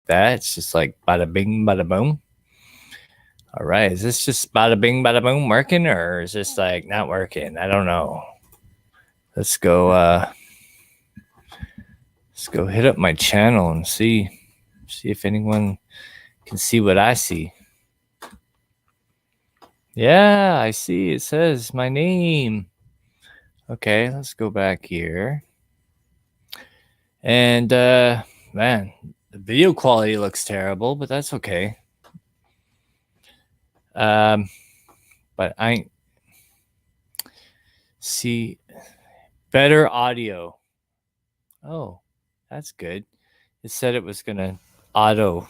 that. It's just like bada bing, bada boom. All right. Is this just bada bing, bada boom working, or is this like not working? I don't know. Let's go hit up my channel and see if anyone can see what I see. Yeah, I see. It says my name. Okay, let's go back here. And man, the video quality looks terrible, but that's okay. But I see better audio. Oh, that's good. It said it was gonna auto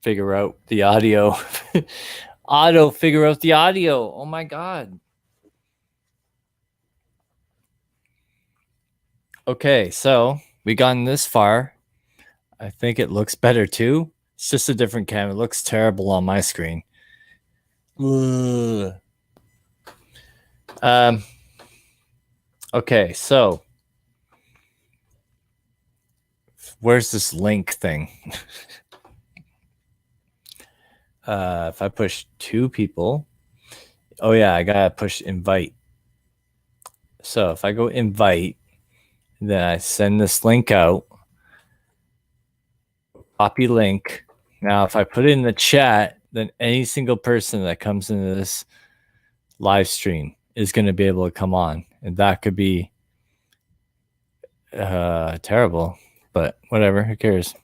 figure out the audio. Auto figure out the audio. Oh my god. Okay, so we gotten this far. I think it looks better too. It's just a different camera. It looks terrible on my screen. Ugh. Okay, so where's this link thing? If I push 2 people, oh yeah, I gotta push invite. So if I go invite, then I send this link out, copy link. Now, if I put it in the chat, then any single person that comes into this live stream is going to be able to come on. And that could be terrible, but whatever, who cares?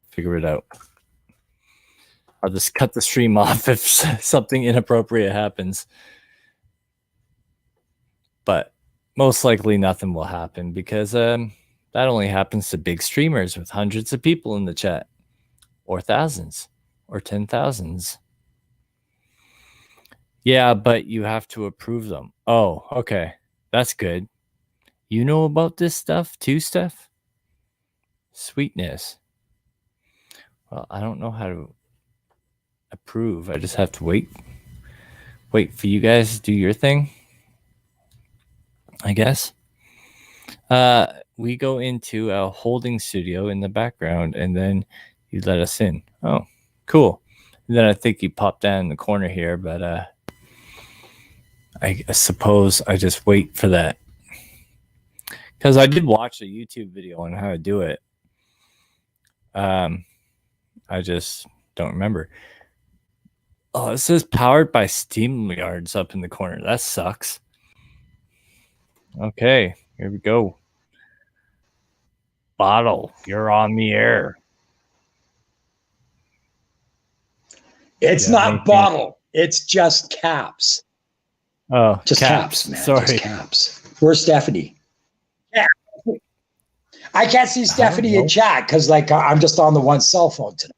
Figure it out. I'll just cut the stream off if something inappropriate happens. But most likely nothing will happen because that only happens to big streamers with hundreds of people in the chat, or thousands, or 10,000s. Yeah, but you have to approve them. Oh, okay. That's good. You know about this stuff too, Steph? Sweetness. Well, I don't know how to approve. I just have to wait for you guys to do your thing, I guess. We go into a holding studio in the background, and then you let us in. Oh, cool. And then I think you pop down in the corner here, but I suppose I just wait for that. Because I did watch a YouTube video on how to do it. I just don't remember. Oh, it says powered by Steamyards up in the corner. That sucks. Okay, here we go. Bottle, you're on the air. It's not bottle. It's just caps. Oh, just caps, man. Sorry. Just caps. Where's Stephanie? Yeah. I can't see Stephanie in chat because, like, I'm just on the one cell phone tonight.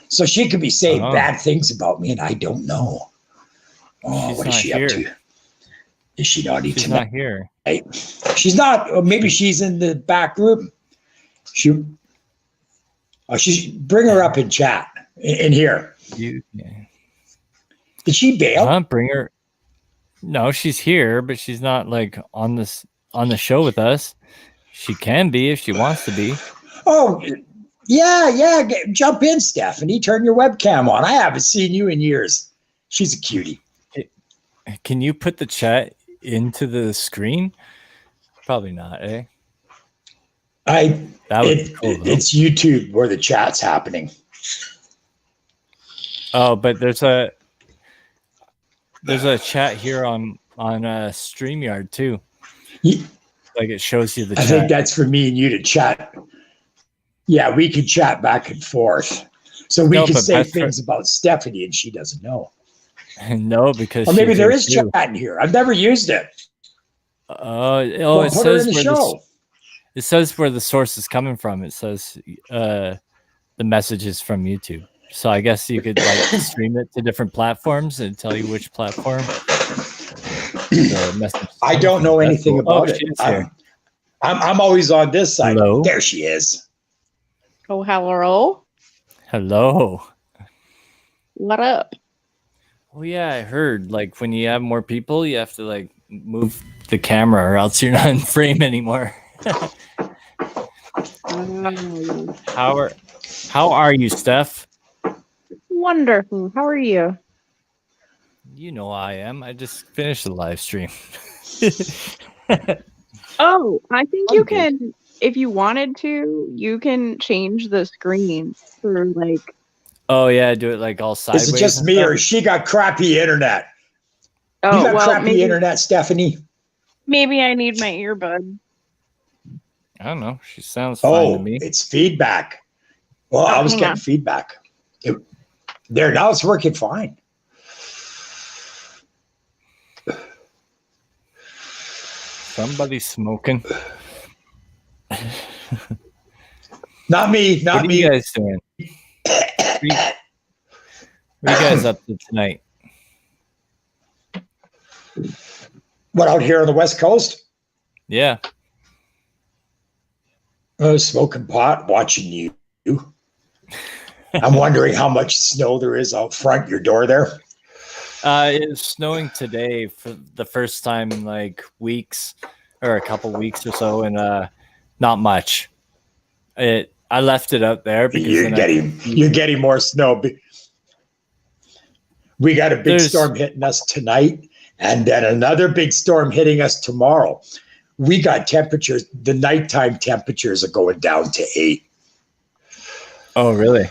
So she could be saying bad things about me, and I don't know. Oh, what is she up to? Is she not eating? She's not here. She's not. Maybe she's in the back room. She's bring her up in chat in here. Did she bail? Bring her. No, she's here, but she's not like on the show with us. She can be if she wants to be. Oh, yeah. Jump in, Stephanie. Turn your webcam on. I haven't seen you in years. She's a cutie. Can you put the chat into the screen? Probably not, eh? It's YouTube where the chat's happening. Oh, but there's a chat here on Steamyard too. Like it shows you the chat. I think that's for me and you to chat. Yeah, we could chat back and forth. So we can say things about Stephanie and she doesn't know. No, because or maybe there is chat in here. I've never used it. It says it says where the source is coming from. It says the message is from YouTube. So I guess you could like stream it to different platforms and tell you which platform. I don't know anything about it. I'm always on this side. Hello? There she is. Oh, hello. Hello. What up? Oh yeah, I heard like when you have more people, you have to like move the camera or else you're not in frame anymore. How are you, Steph? Wonderful. How are you? You know I am. I just finished the live stream. Oh, I think I'm you good. can, if you wanted to, you can change the screen for like. Oh yeah, do it like all sideways. Is it just and me stuff? or has she got crappy internet? You Oh, got well, crappy internet, Stephanie? maybe I need my earbud. I don't know. She sounds fine to Oh, me. it's feedback. Well, I was hang getting on. feedback. There, now it's working fine. Somebody's smoking. Not me, not What are me. you guys doing? What are you guys up to tonight? What, out here on the West Coast? Yeah. Smoking pot, watching you. I'm wondering how much snow there is out front your door there. It's snowing today for the first time in like weeks or a couple weeks or so, and not much. I left it out there because You're getting more snow. We got a big storm hitting us tonight, and then another big storm hitting us tomorrow. We got temperatures. The nighttime temperatures are going down to 8. Oh, really?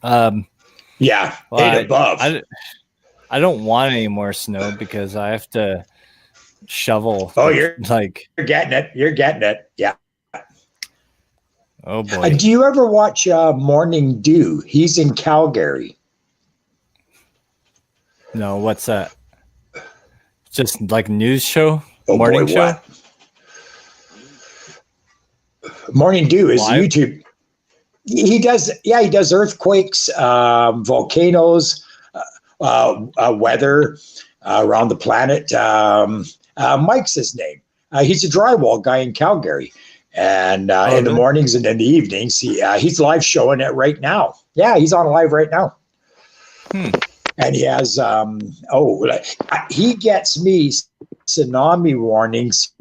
Yeah, well, 8 above. I don't want any more snow because I have to shovel. Oh, you're getting it. You're getting it. Yeah. Oh boy. Do you ever watch Morning Dew? He's in Calgary. No, what's that? Just like a news show? Oh, Morning boy, show? What? Morning Dew is Live? YouTube. He does earthquakes, volcanoes, weather around the planet. Mike's his name. He's a drywall guy in Calgary. And in the mornings and in the evenings, he's live showing it right now. Yeah, he's on live right now. And he has, he gets me tsunami warnings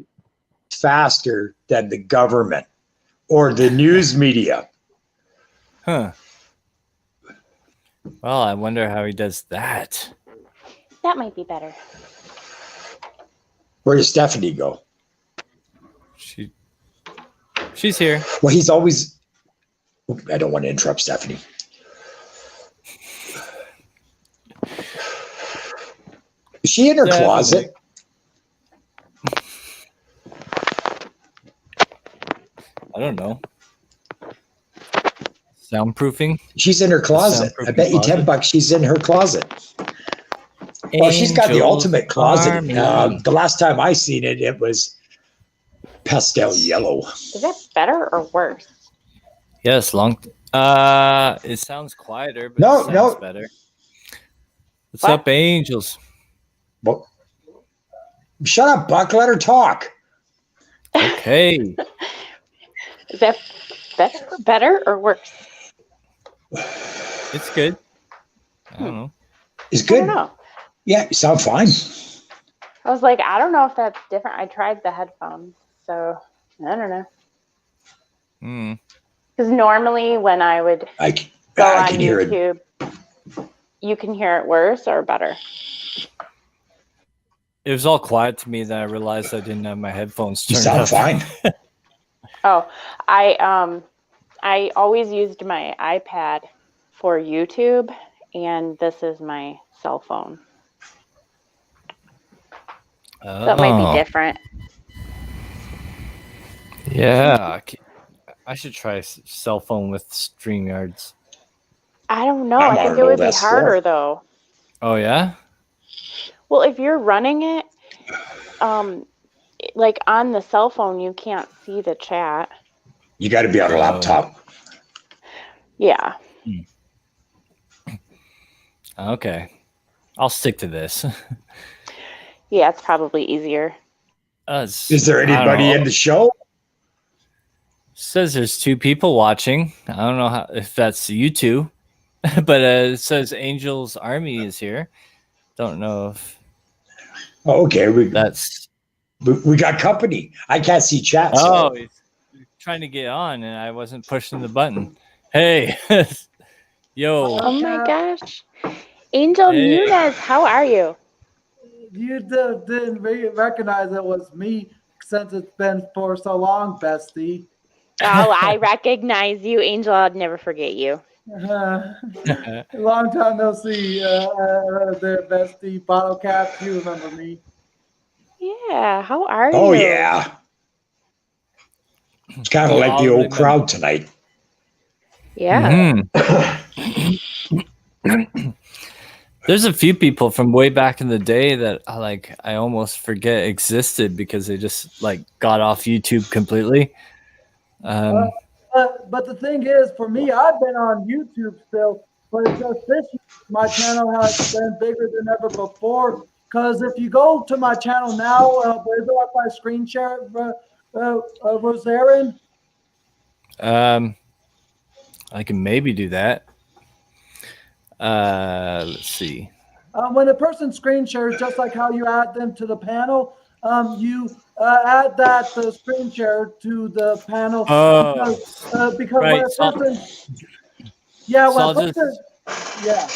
faster than the government or the news media. Huh. Well, I wonder how he does that. That might be better. Where does Stephanie go? She's here. Well, he's always. I don't want to interrupt Stephanie. Is she in her closet? I don't know. Soundproofing? She's in her closet. I bet you $10 she's in her closet. Well, she's got the ultimate closet. The last time I seen it, it was pastel yellow. Is that better or worse? Yes, it sounds quieter, but it sounds better. What's up, Angels? Well, shut up, Buck. Let her talk. Okay. Is that better or worse? It's good. I don't know. It's good. I don't know. Yeah, you sound fine. I was like, I don't know if that's different. I tried the headphones, so I don't know. Because normally when I would go on YouTube, you can hear it worse or better. It was all quiet to me. Then I realized I didn't have my headphones turned up. You sound fine. Oh, I always used my iPad for YouTube, and this is my cell phone. So it might be different. Yeah, I should try cell phone with StreamYards. I don't know. I think it would be harder though. Oh yeah? Well, if you're running it, like on the cell phone, you can't see the chat. You got to be on a laptop. Yeah. Okay. I'll stick to this. Yeah, it's probably easier. Is there anybody in the show? Says there's 2 people watching. I don't know if that's you two, but it says Angel's Army is here. Don't know if. Oh, okay, we got company. I can't see chat. Oh, he's trying to get on and I wasn't pushing the button. Hey, yo. Oh my gosh. Angel Nunez, how are you? You didn't recognize it was me since it's been for so long, bestie. Oh, I recognize you, Angel. I'd never forget you. Long time no see, there, bestie. Bottle cap, you remember me? Yeah, how are you? Oh yeah, it's kind of like the old crowd tonight. Yeah. Mm-hmm. There's a few people from way back in the day that I almost forget existed because they just like got off YouTube completely. But the thing is, for me, I've been on YouTube still, but it's just this year, my channel has been bigger than ever before. Because if you go to my channel now, where's it up my screen share, Rosarian? I can maybe do that. Let's see. When a person screen shares, just like how you add them to the panel, you add that screen share to the panel because right. when a person, yeah, when a person, yeah.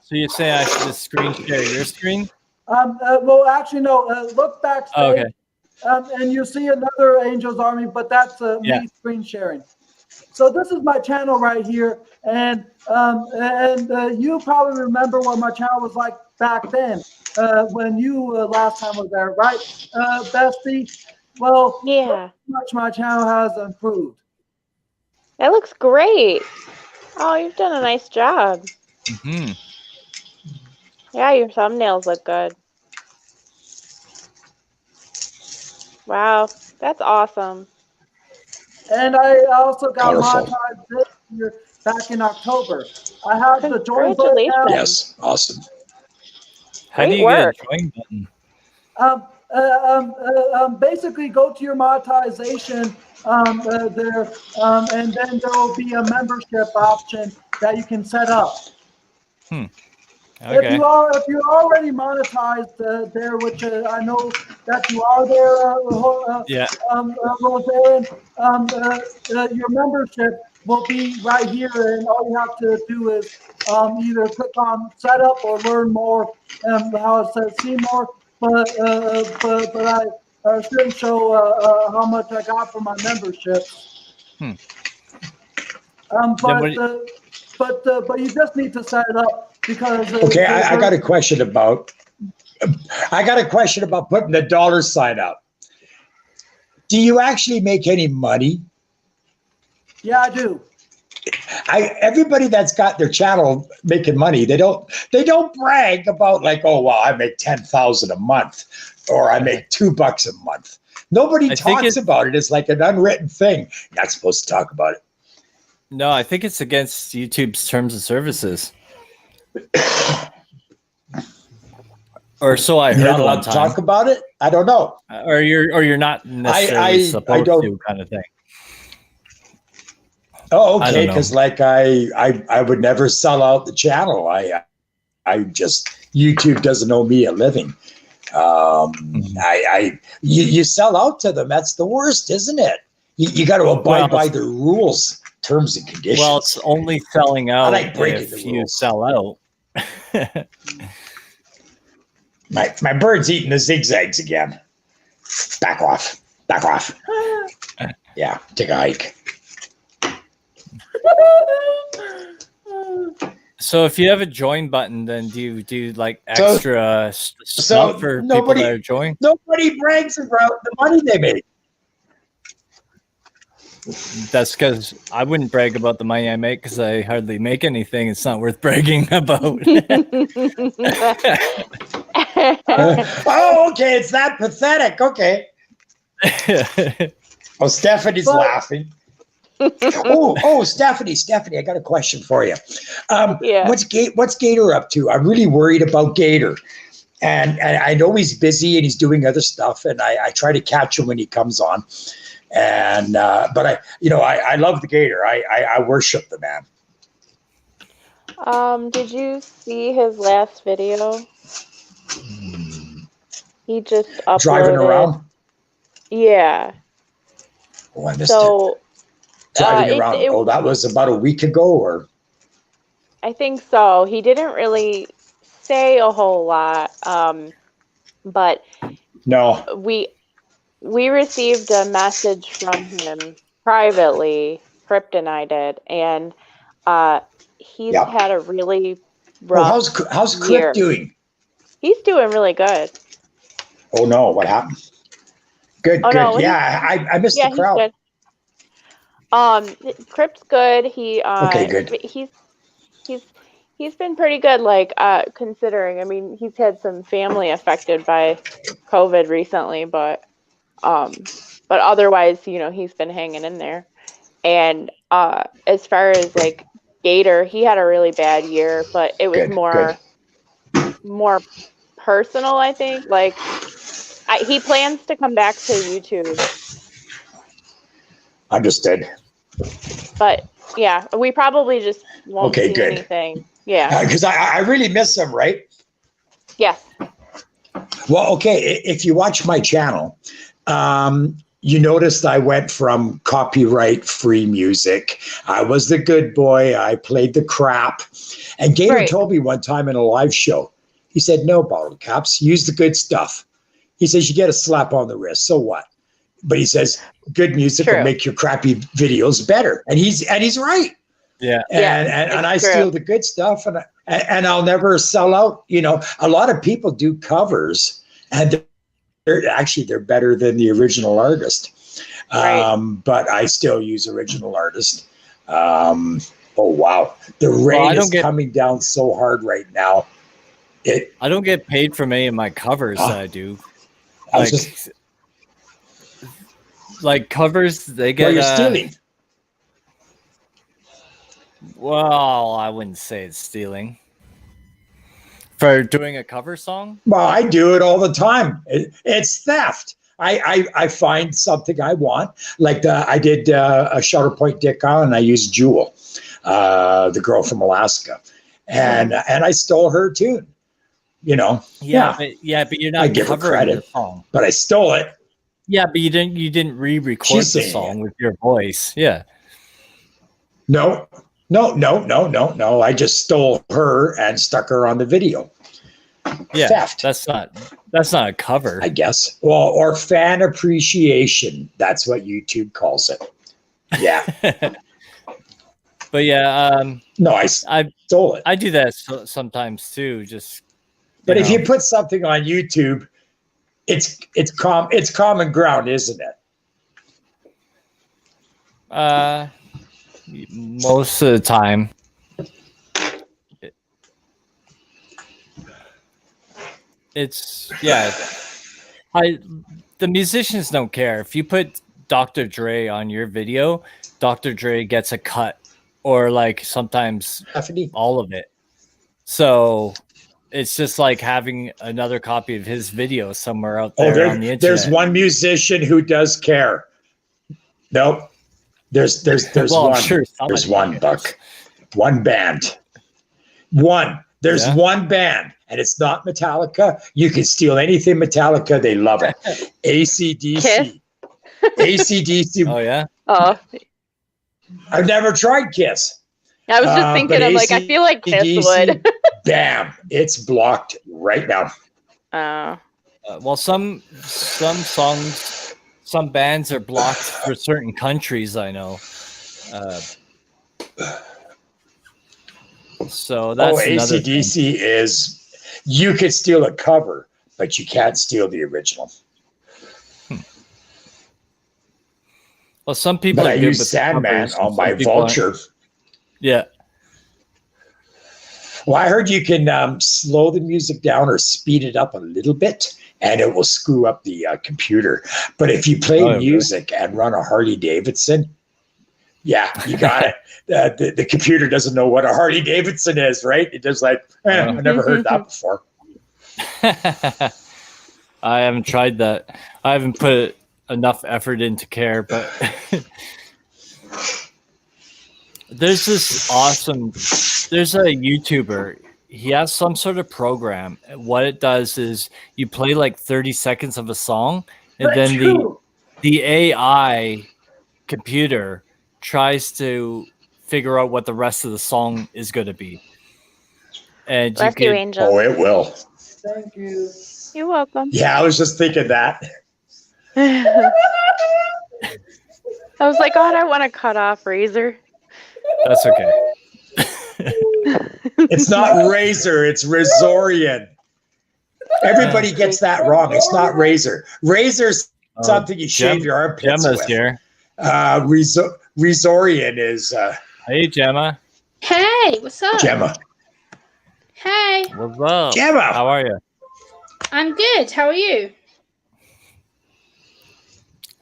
So you're saying I should just screen share your screen? Well, actually, no. Look backstage, okay. And you see another Angels Army, but that's me screen sharing. So this is my channel right here, and you probably remember what my channel was like back then when you last time was there, right, bestie? Well, yeah. Much my channel has improved. That looks great. Oh, you've done a nice job. Mm-hmm. Yeah, your thumbnails look good. Wow, that's awesome. And I also got monetized this year back in October. I have the join button now. Yes, awesome. How do you get a join button? Basically, go to your monetization there, and then there will be a membership option that you can set up. Okay. If you're already monetized there, which I know that you are there, Roseanne, your membership will be right here, and all you have to do is either click on setup or learn more. How it says see more, but I shouldn't show how much I got for my membership. But you just need to set it up. Because okay, I got a question about putting the dollar sign up. Do you actually make any money? Yeah, I do. Everybody that's got their channel making money, they don't brag about like, oh wow, I make 10,000 a month or I make $2 a month. Nobody talks about it. It's like an unwritten thing. You're not supposed to talk about it. No, I think it's against YouTube's terms of services. Or so I heard. You're not allowed to talk about it. I don't know. Or you're not necessarily supposed to, kind of thing. Oh, okay. Because like I would never sell out the channel. I just YouTube doesn't owe me a living. You sell out to them. That's the worst, isn't it? You got to abide by their rules, terms and conditions. Well, it's only selling out if you sell out. My bird's eating the zigzags again. Back off. Yeah, take a hike. So if you have a join button, then do you do like extra stuff for people that are join? Nobody brags about the money they make. That's because I wouldn't brag about the money I make because I hardly make anything. It's not worth bragging about. Oh, okay. It's that pathetic. Okay. Oh, Stephanie's laughing. Oh, Stephanie, I got a question for you. What's Gator up to? I'm really worried about Gator. And I know he's busy and he's doing other stuff. And I try to catch him when he comes on. And but I love the Gator. I worship the man. Did you see his last video? He just uploaded. Driving around. Yeah. Oh, I missed it. Driving around. That was about a week ago, or? I think so. He didn't really say a whole lot, but no, we received a message from him privately. Crypt and I did, and he's had a really rough. How's Crypt doing? He's doing really good. Oh no! What happened? Good, good. No, I missed the crowd. Crypt's good. He okay, good. He's been pretty good. Like considering, I mean, he's had some family affected by COVID recently, but otherwise, you know, he's been hanging in there. And as far as like Gator, he had a really bad year, but it was more personal, I think. Like he plans to come back to YouTube. Understood. But yeah, we probably just won't see anything. Yeah. Because I really miss him, right? Yes. Well, okay. If you watch my channel, you noticed I went from copyright-free music. I was the good boy. I played the crap. And Gator told me one time in a live show, he said, no, bottle caps, use the good stuff. He says, you get a slap on the wrist. So what? But he says, good music will make your crappy videos better. And he's right. Yeah. And I steal the good stuff and I'll never sell out. You know, a lot of people do covers and they're better than the original artist. But I still use original artist. Oh, wow. The rain is coming down so hard right now. I don't get paid from any of my covers that I do. Like covers, they get. Well, you're stealing. Well, I wouldn't say it's stealing. For doing a cover song? Well, I do it all the time. It's theft. I find something I want. Like I did a Shutter Point Dick and I used Jewel, the girl from Alaska, and I stole her tune. You know. But you're not covering the song. But I stole it. Yeah, but you didn't re-record the song with your voice. Yeah. No. I just stole her and stuck her on the video. Yeah, theft. That's not a cover, I guess. Well, or fan appreciation. That's what YouTube calls it. Yeah. But yeah, no, I stole it. I do that sometimes too. But if you put something on YouTube, it's common ground, isn't it? Most of the time. The musicians don't care. If you put Dr. Dre on your video, Dr. Dre gets a cut or like sometimes all of it. So it's just like having another copy of his video somewhere out there on the internet. There's one musician who does care. Nope. There's well, one. Sure, there's one, Buck. One band. One. There's one band, and it's not Metallica. You can steal anything Metallica. They love it. AC/DC. AC/DC. Oh, yeah? Oh. I've never tried Kiss. I was just thinking of like, I feel like Kiss would. Bam. It's blocked right now. Well, some songs, some bands are blocked for certain countries, I know. So that's AC/DC is, you could steal a cover, but you can't steal the original. Well, some people I use Sandman on my Vulture. Yeah. Well, I heard you can slow the music down or speed it up a little bit, and it will screw up the computer. But if you play music and run a Harley Davidson, yeah, you got it. The computer doesn't know what a Harley Davidson is, right? It just like, I've never heard that before. I haven't tried that. I haven't put enough effort into care, but there's a YouTuber. He has some sort of program. What it does is you play like 30 seconds of a song, and then the AI computer tries to figure out what the rest of the song is going to be. And Bless you, Angel. Oh, it will. Thank you. You're welcome. Yeah, I was just thinking that. I was like, God, I want to cut off Razor. That's okay. It's not razor, it's Razorian. Everybody gets that wrong. It's not razor. Razor's something you shave your armpits Gemma's with. here. Razorian is Hey, Gemma. Hey, what's up? Gemma. Hey, What's up? Gemma. How are you? I'm good. How are you?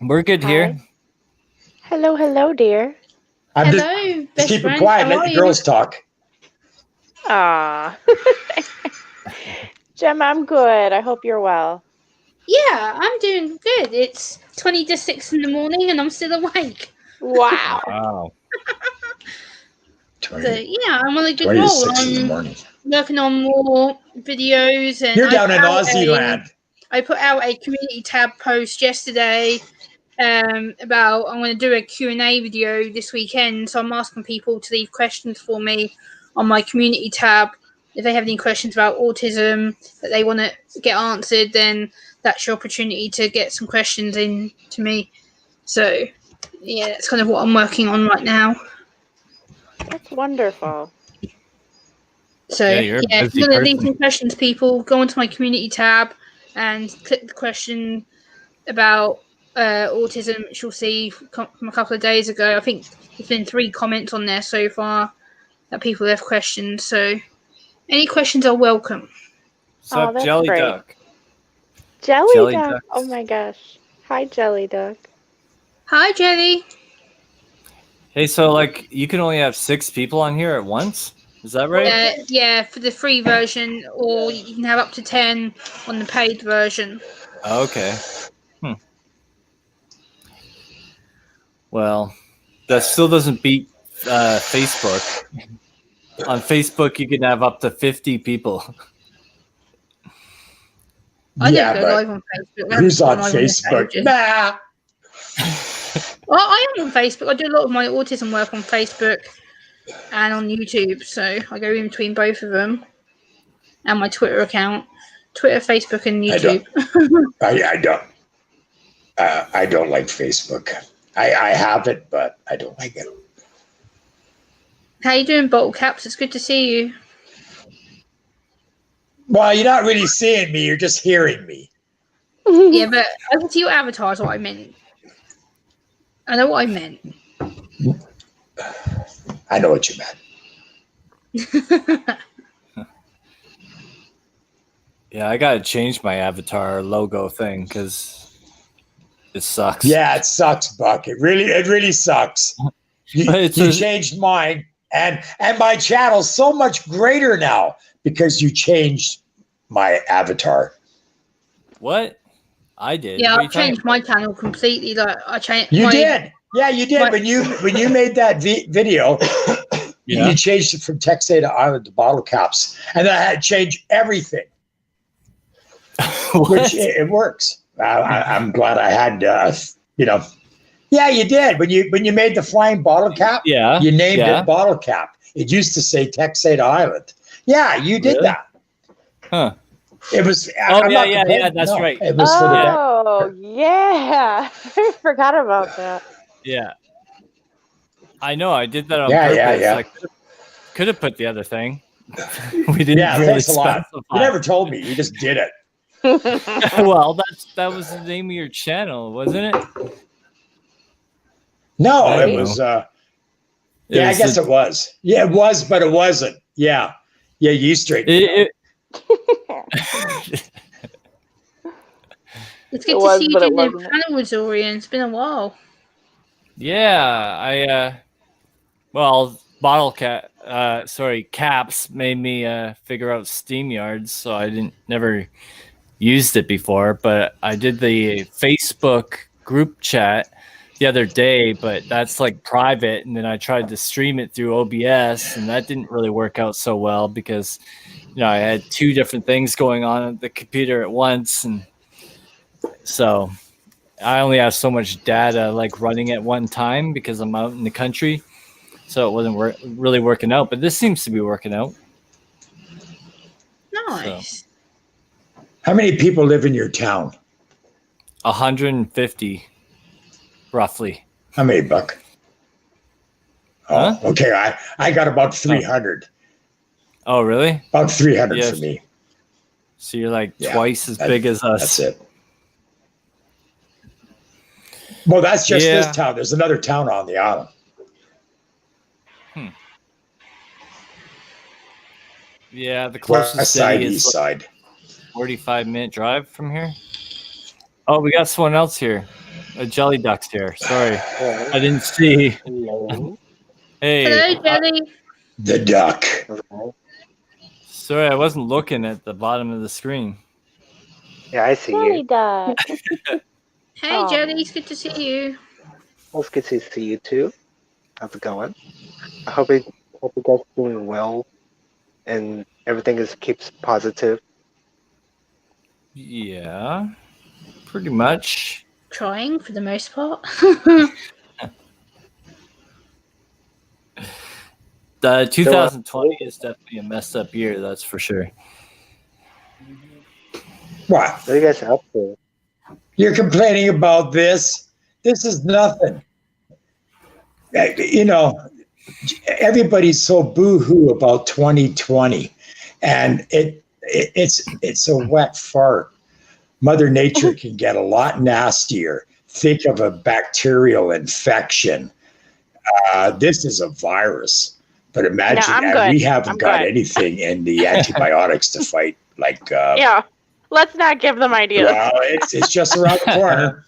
We're good here. Hello, hello, dear. I'm Hello, just best keep it friend. quiet. How Let are the you? girls talk. Ah. Gemma, I'm good. I hope you're well. Yeah, I'm doing good. It's 20 to 6 in the morning and I'm still awake. Wow. Wow. So, yeah, I'm on a good 20 to roll. 6 in the I'm morning. working on more videos. And You're down in Aussie land. I put out a community tab post yesterday about I'm going to do a Q&A video this weekend. So I'm asking people to leave questions for me on my community tab. If they have any questions about autism that they want to get answered, then that's your opportunity to get some questions in to me. So, yeah, that's kind of what I'm working on right now. That's wonderful. So, Yeah, you're a if busy you want to leave person. some questions, people, go onto my community tab and click the question about autism, which you'll see from a couple of days ago. I think there's been 3 comments on there so far that people have questions. So, any questions are welcome. What's up, that's Jelly great. Duck? Jelly, Jelly Duck. Ducks. Oh my gosh. Hi, Jelly Duck. Hi, Jelly. Hey, so like you can only have 6 people on here at once? Is that right? Yeah, for the free version, or you can have up to 10 on the paid version. Okay. Well, that still doesn't beat Facebook. On Facebook, you can have up to 50 people. I Yeah, don't go but live on Facebook. I who's haven't on gone live Facebook? pages. Nah. Well, I am on Facebook. I do a lot of my autism work on Facebook and on YouTube, so I go in between both of them. And my Twitter account, Twitter, Facebook, and YouTube. I don't like Facebook. I have it, but I don't like it. How you doing, Bottle Caps? It's good to see you. Well, you're not really seeing me. You're just hearing me. Yeah, but I can see your avatar is what I meant. I know what I meant. I know what you meant. Yeah, I gotta change my avatar logo thing because it sucks. Yeah, it sucks, Buck. It really sucks. You changed mine, and my channel's so much greater now because you changed my avatar. What? I did. Yeah, What are I you talking changed my channel completely. Like I changed. You did. Yeah, you did. When you made that video, Yeah. you changed it from Texada Island to bottle caps, and that had changed everything. Which it works. I'm glad I had. Yeah, you did. When you made the flying bottle cap, Yeah. you named it bottle cap. It used to say Texada Island. Yeah, you did that. Huh. It was. Yeah. That's right. It was for the back. Oh, yeah. I forgot about that. Yeah. I know. I did that on Yeah, purpose. yeah. I could have put the other thing. We didn't Yeah, really thanks a lot. specify. You never told me. You just did it. Well, that was the name of your channel, wasn't it? No, I it was. It Yeah, was I guess it was. Yeah, it was, but it wasn't. Yeah, you straightened it. It's good to see you doing the channel with Zorian. It's been a while. Yeah, Caps made me figure out Steamyard, so I never used it before, but I did the Facebook group chat the other day, but that's like private, and then I tried to stream it through OBS, and that didn't really work out so well because I had 2 different things going on at the computer at once, and so I only have so much data like running at one time because I'm out in the country, so it wasn't really working out. But this seems to be working out. Nice. So. How many people live in your town? 150, roughly. How many, Buck? Oh, huh? Okay. I got about 300. Oh, really? About 300 for me. So you're like twice as big as us. That's it. Well, that's just this town. There's another town on the island. Yeah, the closest West city side, is east side. 45-minute drive from here. Oh, we got someone else here. A Jelly Duck's here. Sorry, I didn't see. Hey. Hello, Jelly. The duck. Sorry, I wasn't looking at the bottom of the screen. Yeah, I see Jelly you. duck. Hey, Jelly. It's good to see you. Well, it's good to see you too. How's it going? I hope you guys are doing well and everything keeps positive. Yeah, pretty much. Trying for the most part. The 2020 is definitely a messed up year, that's for sure. What? What are you guys up to? You're complaining about this. This is nothing. Everybody's so boo-hoo about 2020, and it's a wet fart. Mother Nature can get a lot nastier. Think of a bacterial infection. This is a virus. But imagine we haven't got anything in the antibiotics to fight Let's not give them ideas. Well, it's just around the corner.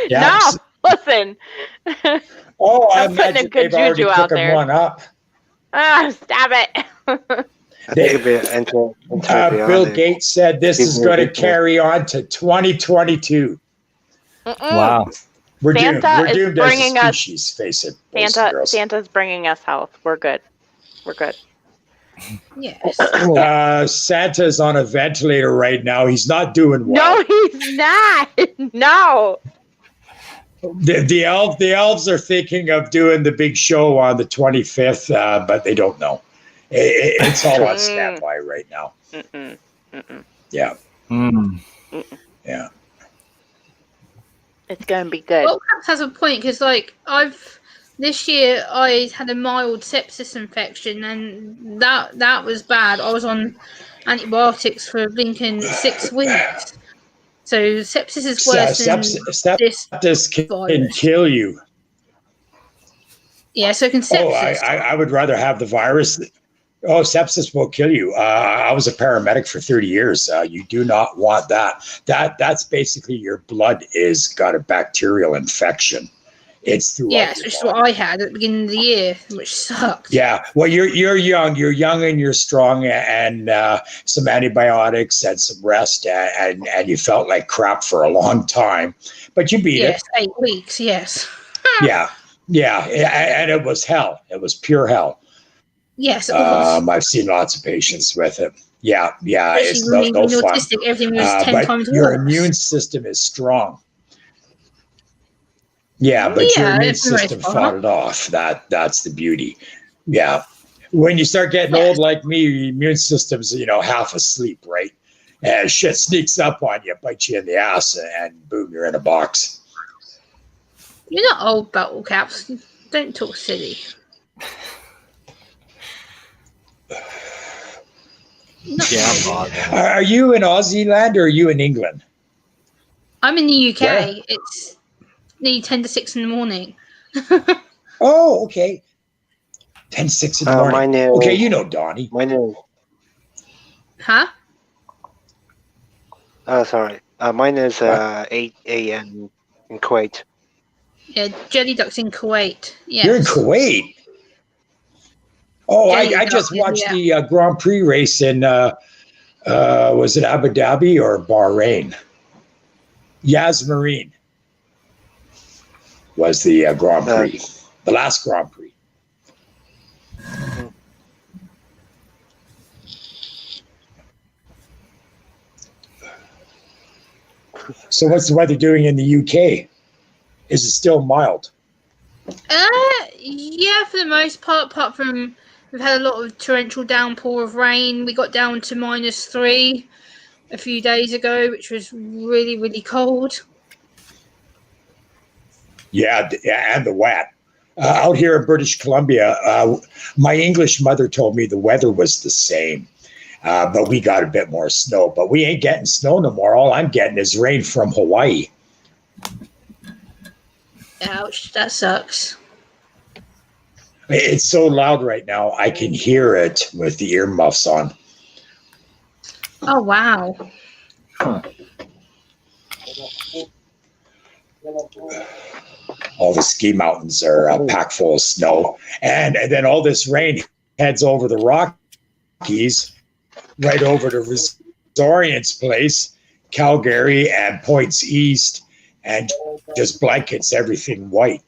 Yeah. No, listen. I imagine they've already cooking one up. Stop it. Bill Gates said this is going to carry on to 2022. Wow. We're doomed as a species, face it. Santa's bringing us health. We're good. Yes. Santa's on a ventilator right now. He's not doing well. No, he's not. No. The elves are thinking of doing the big show on the 25th, but they don't know. It's all on standby right now. Yeah. Yeah. It's gonna be good. Well, Caps has a point because, this year I had a mild sepsis infection, and that was bad. I was on antibiotics for blinking 6 weeks. So sepsis is worse than this. Sepsis can kill you. Yeah, so can sepsis. I would rather have the virus. Oh, sepsis will kill you. I was a paramedic for 30 years. You do not want that. That's basically your blood is got a bacterial infection. It's throughout. Yeah, which is what I had at the beginning of the year, which sucked. Yeah, well, you're young. You're young and you're strong, and some antibiotics and some rest, and you felt like crap for a long time, but you beat it. Yes, 8 weeks. Yes. Yeah, and it was hell. It was pure hell. Yes, it was. I've seen lots of patients with it. Yeah, it's no fun. Everything was 10 times your worse. immune system is strong. Yeah, but your immune system fought it off. That's the beauty. Yeah. When you start getting old like me, your immune system's, half asleep, right? And shit sneaks up on you, bites you in the ass, and boom, you're in a box. You're not old, Battle Caps. Don't talk silly. Are you in Aussie land or are you in England? I'm in the UK. Yeah. It's nearly 10 to 6 in the morning. Oh, okay. 10 to 6 in the morning. Okay, you know Donnie. My name. Huh? Sorry. Mine is 8 a.m. in Kuwait. Yeah, Jelly Duck's in Kuwait. Yes. You're in Kuwait? Oh, I just watched the Grand Prix race in, was it Abu Dhabi or Bahrain? Yas Marine was the Grand Prix, the last Grand Prix. So what's the weather doing in the UK? Is it still mild? Yeah, for the most part, apart from we've had a lot of torrential downpour of rain. We got down to -3 a few days ago, which was really, really cold. Yeah, and the wet. Out here in British Columbia, my English mother told me the weather was the same, but we got a bit more snow. But we ain't getting snow no more. All I'm getting is rain from Hawaii. Ouch, that sucks. It's so loud right now, I can hear it with the earmuffs on. Oh, wow. Huh. All the ski mountains are packed full of snow. And then all this rain heads over the Rockies, right over to Resorient's place, Calgary, and points east, and just blankets everything white.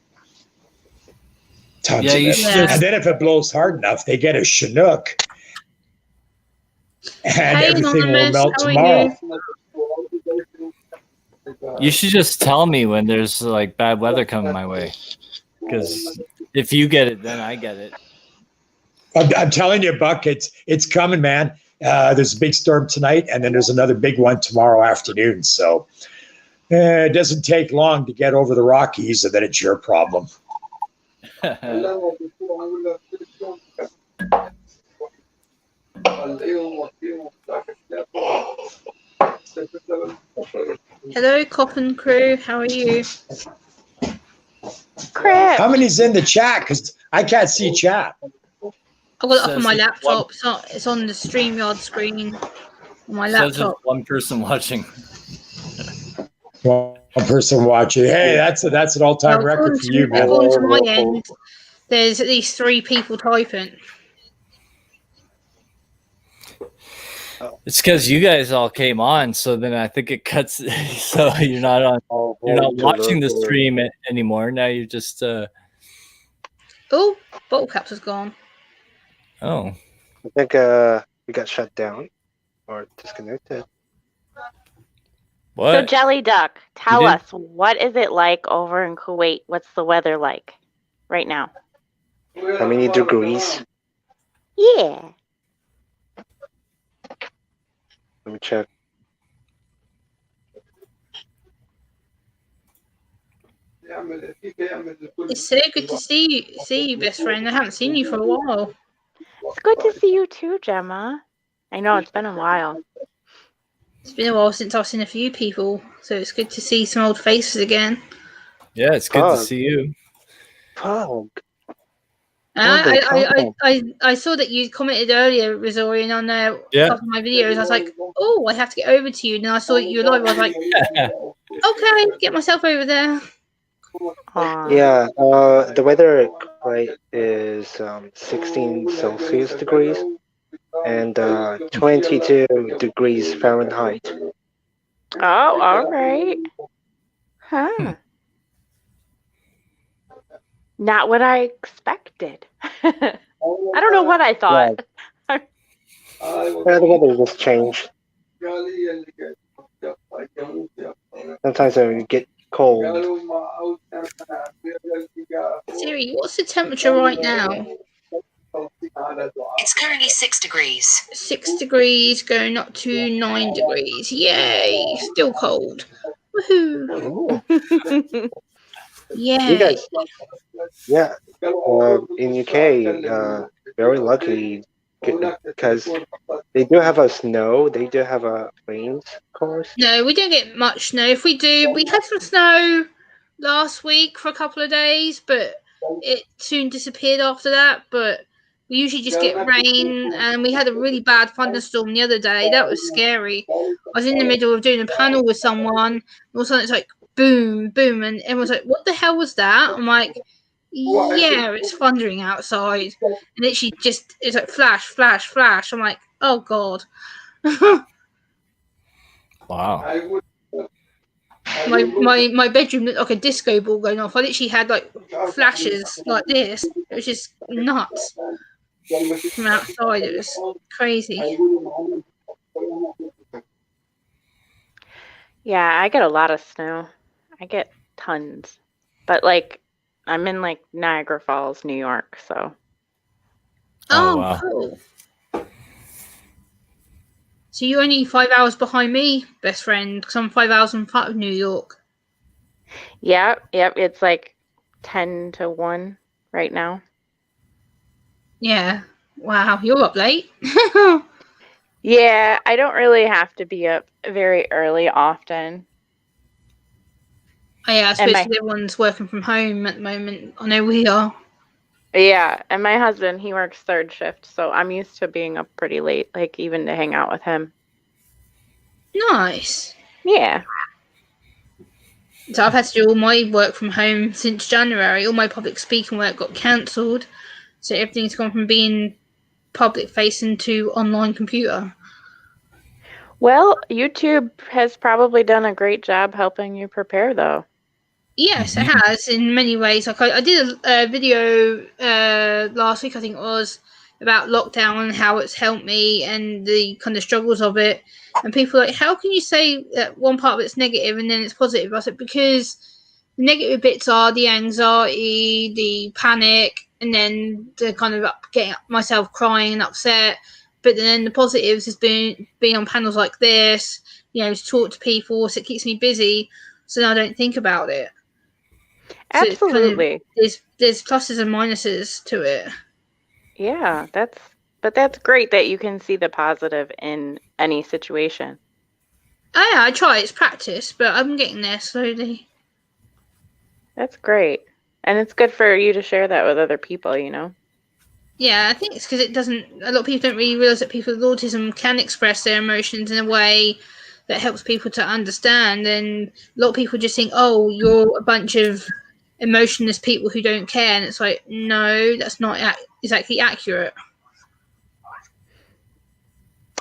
Tons of it. And then if it blows hard enough, they get a Chinook, and everything will melt tomorrow. You should just tell me when there's like bad weather coming my way, because if you get it, then I get it. I'm telling you, Buck, it's coming, man. There's a big storm tonight, and then there's another big one tomorrow afternoon. So it doesn't take long to get over the Rockies, and then it's your problem. Hello, Coppin crew. How are you? Crap. How many's in the chat? Because I can't see chat. I've got it up on my laptop. It's on the Steamyard screen on my laptop. One person watching. One person watching. Hey, that's an all-time record for you, man. According to my end, there's at least 3 people typing. It's because you guys all came on, so then I think it cuts. So you're not on. You're not watching the stream anymore. Now you're just. Oh, bottle caps is gone. Oh. I think we got shut down or disconnected. What? So Jelly Duck, tell us, what is it like over in Kuwait? What's the weather like right now? How many degrees? Yeah. Let me check. It's so good to see you, best friend. I haven't seen you for a while. It's good to see you too, Gemma. I know it's been a while. It's been a while since I've seen a few people, so it's good to see some old faces again. Yeah, it's good to see you. Pog. I saw that you commented earlier, Rizorian, on a couple of my videos. I was like, oh, I have to get over to you. And then I saw that you were live. I was like, okay, get myself over there. Yeah, the weather is 16 Celsius degrees and 22 degrees Fahrenheit. Oh, all right. Huh. Not what I expected. I don't know what I thought. Yeah, the weather just changed. Sometimes I get cold. Siri, what's the temperature right now? It's currently 6 degrees. 6 degrees, going up to 9 degrees. Yay! Still cold. Woohoo! Yeah. You guys, in UK, very lucky because they do have a snow. They do have a rains, of course. No, we don't get much snow. If we do, we had some snow last week for a couple of days, but it soon disappeared after that. But we usually just get rain, and we had a really bad thunderstorm the other day. That was scary. I was in the middle of doing a panel with someone, and all of a sudden it's like boom, boom, and everyone's like, "What the hell was that?" I'm like, "Yeah, it's thundering outside," and literally just it's like flash, flash, flash. I'm like, "Oh god." Wow. My bedroom looked like a disco ball going off. I literally had like flashes like this. It was just nuts from outside. It was crazy. Yeah, I get a lot of snow. I get tons. But like I'm in like Niagara Falls, New York, so. Oh, wow. cool. So you're only 5 hours behind me, best friend, because I'm 5 hours in front of New York. Yep. It's like 10 to 1 right now. Yeah. Wow, you're up late. Yeah, I don't really have to be up very early often. Oh, yeah, I suppose everyone's working from home at the moment. I know we are. Yeah, and my husband, he works third shift, so I'm used to being up pretty late, like even to hang out with him. Nice. Yeah. So I've had to do all my work from home since January. All my public speaking work got cancelled. So everything's gone from being public facing to online computer. Well, YouTube has probably done a great job helping you prepare, though. Yes, it has in many ways. Like I did a video last week, I think it was, about lockdown and how it's helped me and the kind of struggles of it. And people are like, how can you say that one part of it's negative and then it's positive? I said, because the negative bits are the anxiety, the panic, and then the kind of getting myself crying and upset. But then the positives is being on panels like this, to talk to people, so it keeps me busy, so then I don't think about it. Absolutely. So there's pluses and minuses to it. Yeah, that's great that you can see the positive in any situation. Oh yeah, I try. It's practice, but I'm getting there slowly. That's great. And it's good for you to share that with other people, Yeah, I think it's because a lot of people don't really realize that people with autism can express their emotions in a way that helps people to understand. And a lot of people just think, oh, you're a bunch of emotionless people who don't care. And it's like, no, that's not exactly accurate.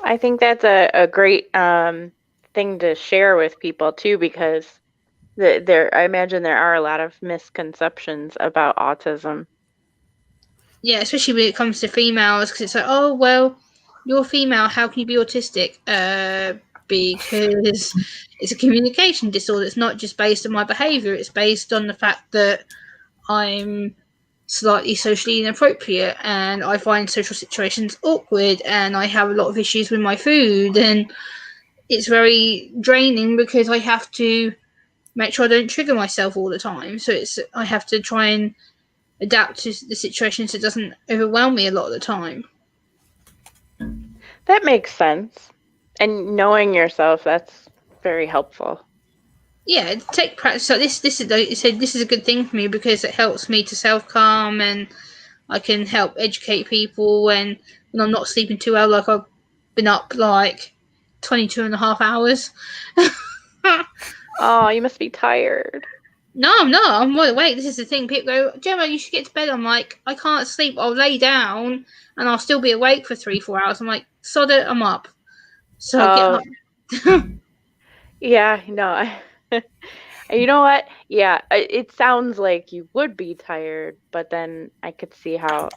I think that's a great thing to share with people too, because I imagine there are a lot of misconceptions about autism. Yeah, especially when it comes to females, because it's like, oh, well, you're female, how can you be autistic? Because it's a communication disorder. It's not just based on my behaviour, it's based on the fact that I'm slightly socially inappropriate and I find social situations awkward and I have a lot of issues with my food, and it's very draining because I have to make sure I don't trigger myself all the time. So I have to try and adapt to the situation so it doesn't overwhelm me a lot of the time. That makes sense. And knowing yourself, that's very helpful. Yeah, take practice. So this is a good thing for me because it helps me to self-calm and I can help educate people when I'm not sleeping too well. Like I've been up like 22 and a half hours. Oh, you must be tired. No, I'm not. I'm wide awake. This is the thing. People go, Gemma, you should get to bed. I'm like, I can't sleep. I'll lay down and I'll still be awake for 3-4 hours. I'm like, sod it, I'm up. So get up. Yeah, no. You know what? Yeah, it sounds like you would be tired, but then I could see how,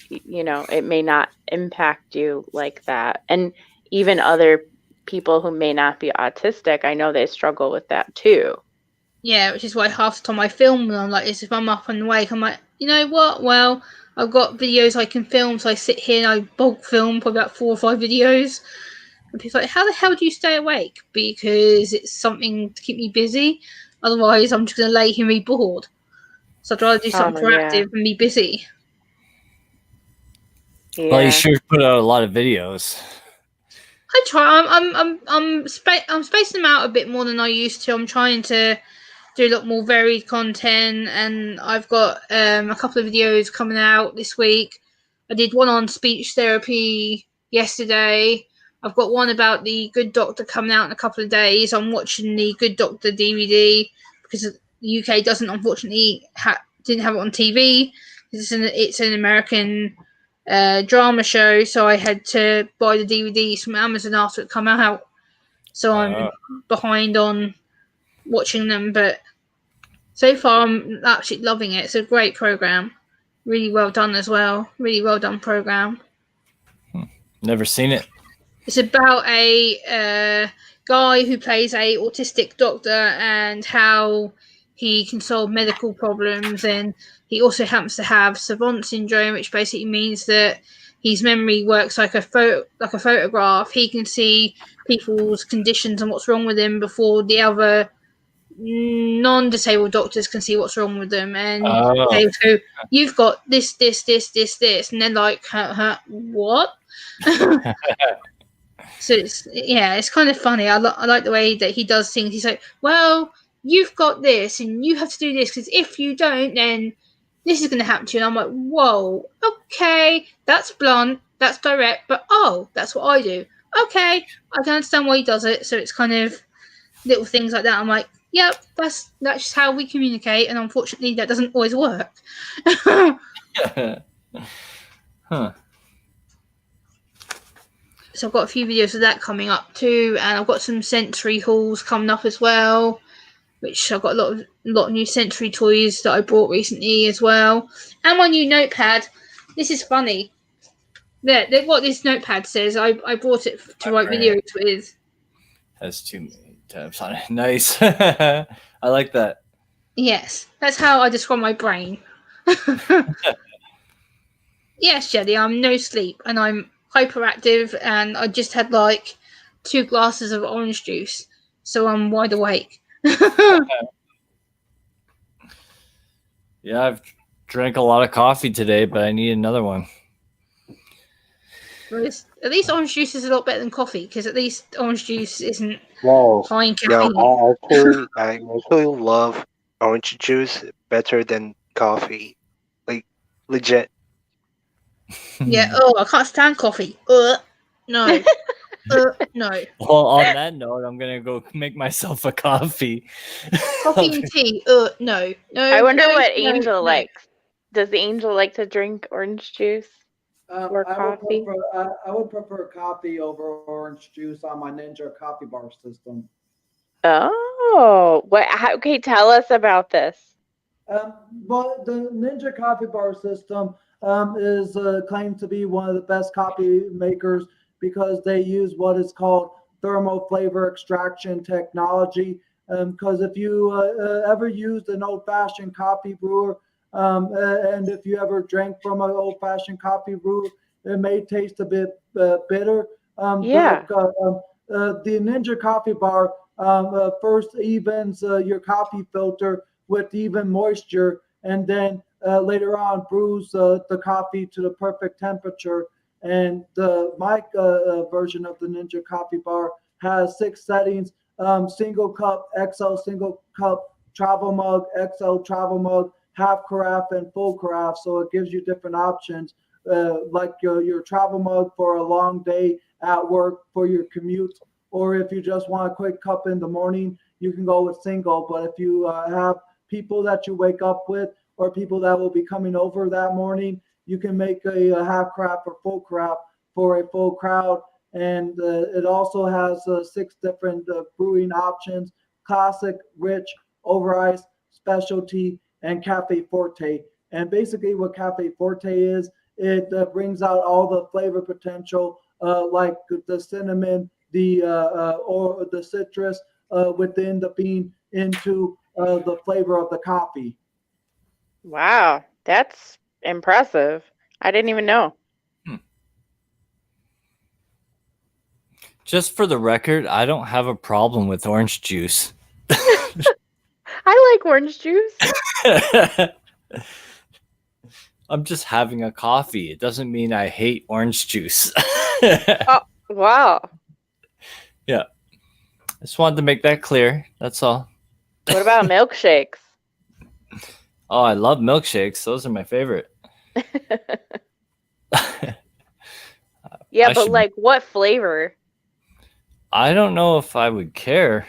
it may not impact you like that. And even other people who may not be autistic, I know they struggle with that too. Yeah, which is why half the time I film when I'm like this. If I'm up and awake, I'm like, you know what? Well, I've got videos I can film, so I sit here and I bulk film probably about 4 or 5 videos. And people are like, how the hell do you stay awake? Because it's something to keep me busy. Otherwise, I'm just going to lay here and be bored. So I'd rather do something proactive and be busy. Yeah. Well, you sure put out a lot of videos. I try. I'm spacing them out a bit more than I used to. I'm trying to do a lot more varied content, and I've got a couple of videos coming out this week. I did one on speech therapy yesterday. I've got one about the Good Doctor coming out in a couple of days. I'm watching the Good Doctor DVD because the UK doesn't, unfortunately, didn't have it on TV. It's an American drama show, so I had to buy the DVDs from Amazon after it come out. So I'm behind on watching them, but so far I'm absolutely loving it. It's a great program, really well done as well. Really well done program. Never seen it. It's about a guy who plays a autistic doctor and how he can solve medical problems, and he also happens to have savant syndrome, which basically means that his memory works like a photograph. He can see people's conditions and what's wrong with them before the other non-disabled doctors can see what's wrong with them, and they go, "You've got this, and they're like, what?" So it's kind of funny. I like the way that he does things. He's like, well, you've got this and you have to do this, because if you don't, then this is going to happen to you. And I'm like, whoa, okay, that's blunt, that's direct, but that's what I do. Okay, I can understand why he does it. So it's kind of little things like that. I'm like, yep, that's just how we communicate, and unfortunately that doesn't always work. Huh. So I've got a few videos of that coming up too, and I've got some sensory hauls coming up as well, which I've got a lot of new sensory toys that I bought recently as well, and my new notepad. This is funny. What this notepad says, I bought it to write videos with. Has too many tabs on it. Nice. I like that. Yes, that's how I describe my brain. Yes, Jelly, I'm no sleep, and I'm hyperactive, and I just had like 2 glasses of orange juice, so I'm wide awake. Yeah, I've drank a lot of coffee today, but I need another one. At least orange juice is a lot better than coffee, because at least orange juice isn't high in Yeah, caffeine. I actually love orange juice better than coffee. Like, legit. Yeah. I can't stand coffee. No. No. Well, on that note, I'm gonna go make myself a coffee. Coffee and tea. No. I wonder what Angel likes. Does the Angel like to drink orange juice or coffee? I would prefer coffee over orange juice on my Ninja coffee bar system. Oh, okay, tell us about this. Well, the Ninja coffee bar system is claimed to be one of the best coffee makers because they use what is called thermal flavor extraction technology. Because if you ever used an old-fashioned coffee brewer, and if you ever drank from an old-fashioned coffee brewer, it may taste a bit bitter. The Ninja coffee bar first evens your coffee filter with even moisture, and then later on brews the coffee to the perfect temperature. And my version of the Ninja coffee bar has 6 settings: single cup, XL single cup, travel mug, XL travel mug, half carafe, and full carafe. So it gives you different options, like your travel mug for a long day at work, for your commute, or if you just want a quick cup in the morning, you can go with single. But if you have people that you wake up with, or people that will be coming over that morning, you can make a half carafe or full carafe for a full crowd. And it also has 6 different brewing options: classic, rich, over ice, specialty, and cafe forte. And basically what cafe forte is, it brings out all the flavor potential, like the cinnamon, or the citrus within the bean into the flavor of the coffee. Wow, that's impressive. I didn't even know. Just for the record, I don't have a problem with orange juice. I like orange juice. I'm just having a coffee. It doesn't mean I hate orange juice. Oh, wow. Yeah. I just wanted to make that clear. That's all. What about milkshakes? Oh, I love milkshakes. Those are my favorite. Yeah, but like what flavor? I don't know if I would care,